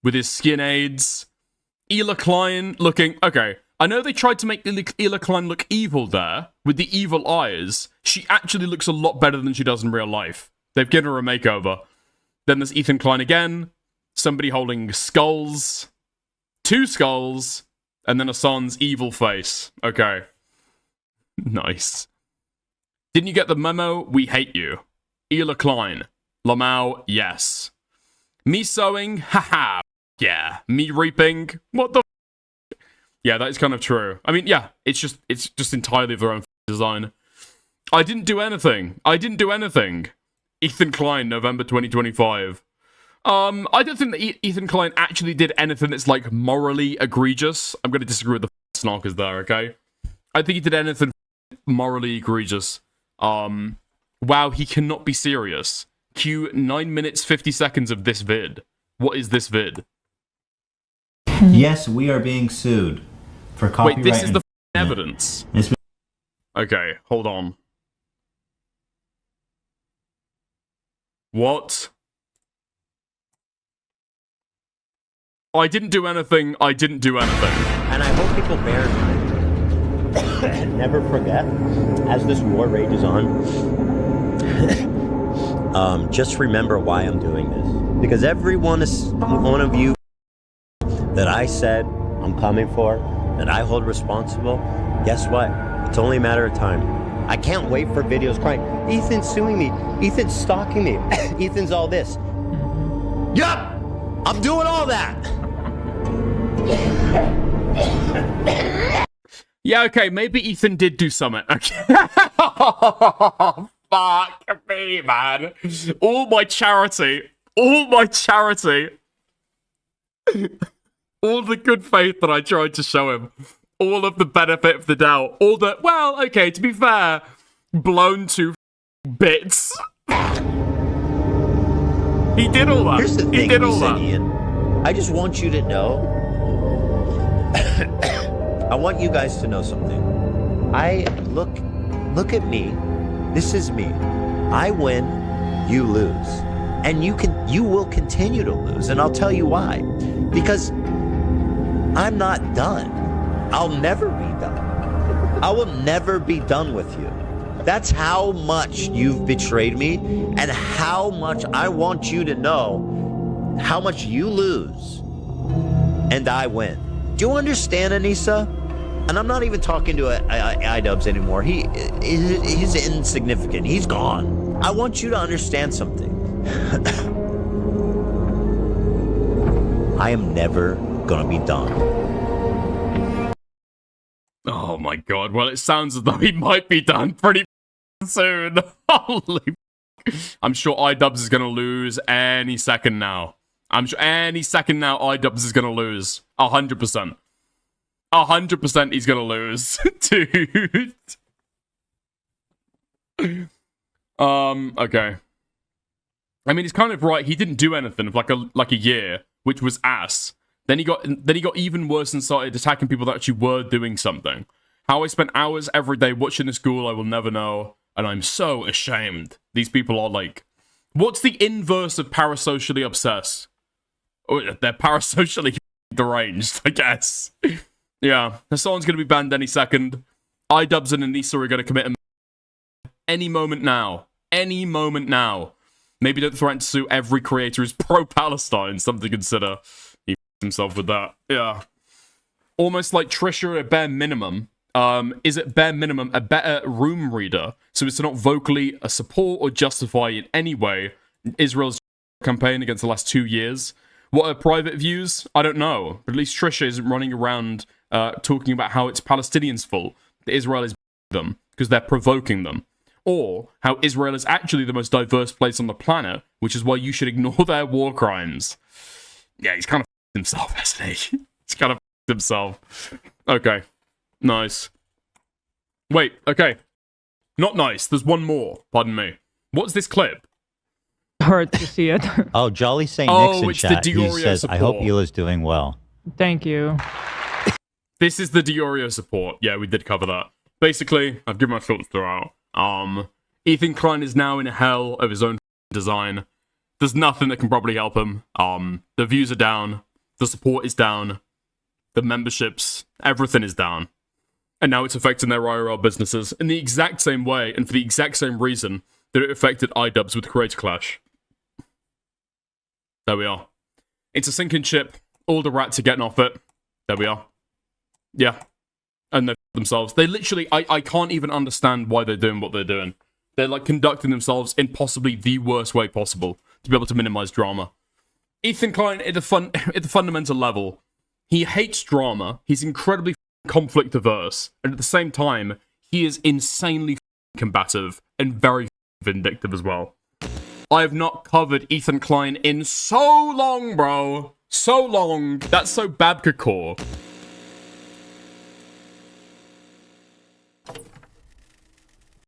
with his skin aids. Hila Klein looking... Okay, I know they tried to make Hila Klein look evil there with the evil eyes. She actually looks a lot better than she does in real life. They've given her a makeover. Then there's Ethan Klein again. Somebody holding skulls. 2 skulls. And then Hassan's evil face. Okay. Nice. Didn't you get the memo? We hate you. Hila Klein. Lamau, yes. Me sowing? Haha. Yeah. Me reaping? What the Yeah, that is kind of true. I mean, yeah, it's just entirely of their own design. I didn't do anything. Ethan Klein, November 2025. I don't think that Ethan Klein actually did anything that's, like, morally egregious. I'm going to disagree with the snarkers there, okay? I think he did anything morally egregious. Wow, he cannot be serious. Cue 9 minutes, 50 seconds of this vid. What is this vid? Yes, we are being sued for copyright. Wait, this is the evidence. Okay, hold on. What? I didn't do anything. And I hope people bear in mind and never forget, as this war rages on, just remember why I'm doing this. Because every one of you that I said I'm coming for, that I hold responsible, guess what? It's only a matter of time. I can't wait for videos crying, Ethan's suing me, Ethan's stalking me, Ethan's all this. Yup! I'm doing all that! Yeah, okay, maybe Ethan did do something. Okay. Fuck me, man. All my charity, all the good faith that I tried to show him, all of the benefit of the doubt, all the, well, okay, to be fair, blown to bits. He did all that. Here's the thing, he did all that. Ian. I just want you to know. I want you guys to know something. Look at me. This is me. I win, you lose. And you will continue to lose, and I'll tell you why. Because I'm not done. I'll never be done. I will never be done with you. That's how much you've betrayed me, and how much I want you to know how much you lose and I win. Do you understand, Anissa? And I'm not even talking to iDubbbz anymore. He's insignificant. He's gone. I want you to understand something. I am never gonna be done. Oh my god, well, it sounds as though he might be done pretty soon. Holy. I'm sure iDubbbz is gonna lose any second now. I'm sure any second now iDubbbz is gonna lose. 100%. 100% he's gonna lose. Dude. Okay. I mean, he's kind of right. He didn't do anything for like a year, which was ass. Then he got even worse and started attacking people that actually were doing something. How I spent hours every day watching this school, I will never know, and I'm so ashamed. These people are like, what's the inverse of parasocially obsessed? Oh, they're parasocially deranged, I guess. Yeah, Hassan's gonna be banned any second. iDubbbz and Anissa are gonna commit any moment now. Any moment now. Maybe don't threaten to sue every creator who's pro-Palestine. Something to consider. He himself with that. Yeah. Almost like Trisha at bare minimum. Is it bare minimum a better room reader so as to not vocally support or justify in any way Israel's campaign against the last 2 years? What are private views? I don't know. But at least Trisha isn't running around talking about how it's Palestinians' fault that Israel is them because they're provoking them. Or how Israel is actually the most diverse place on the planet, which is why you should ignore their war crimes. Yeah, he's kind of himself, hasn't he? He's kind of himself. Okay. Nice. Wait, okay. Not nice. There's one more. Pardon me. What's this clip? Hard to see it. Oh, Jolly St. Oh, Nick's in it's the chat. He Diorio says, I hope support. Hila's doing well. Thank you. This is the Diorio support. Yeah, we did cover that. Basically, I've given my thoughts throughout. Ethan Klein is now in hell of his own design. There's nothing that can probably help him. The views are down. The support is down. The memberships, everything is down. And now it's affecting their IRL businesses in the exact same way and for the exact same reason that it affected iDubbbz with Creator Clash. There we are. It's a sinking ship. All the rats are getting off it. There we are. Yeah. And they're themselves. They literally, I can't even understand why they're doing what they're doing. They're like conducting themselves in possibly the worst way possible to be able to minimize drama. Ethan Klein, at the fundamental level, he hates drama. He's incredibly conflict averse. And at the same time, he is insanely combative and very vindictive as well. I have not covered Ethan Klein in so long, bro. So long. That's so Babka core.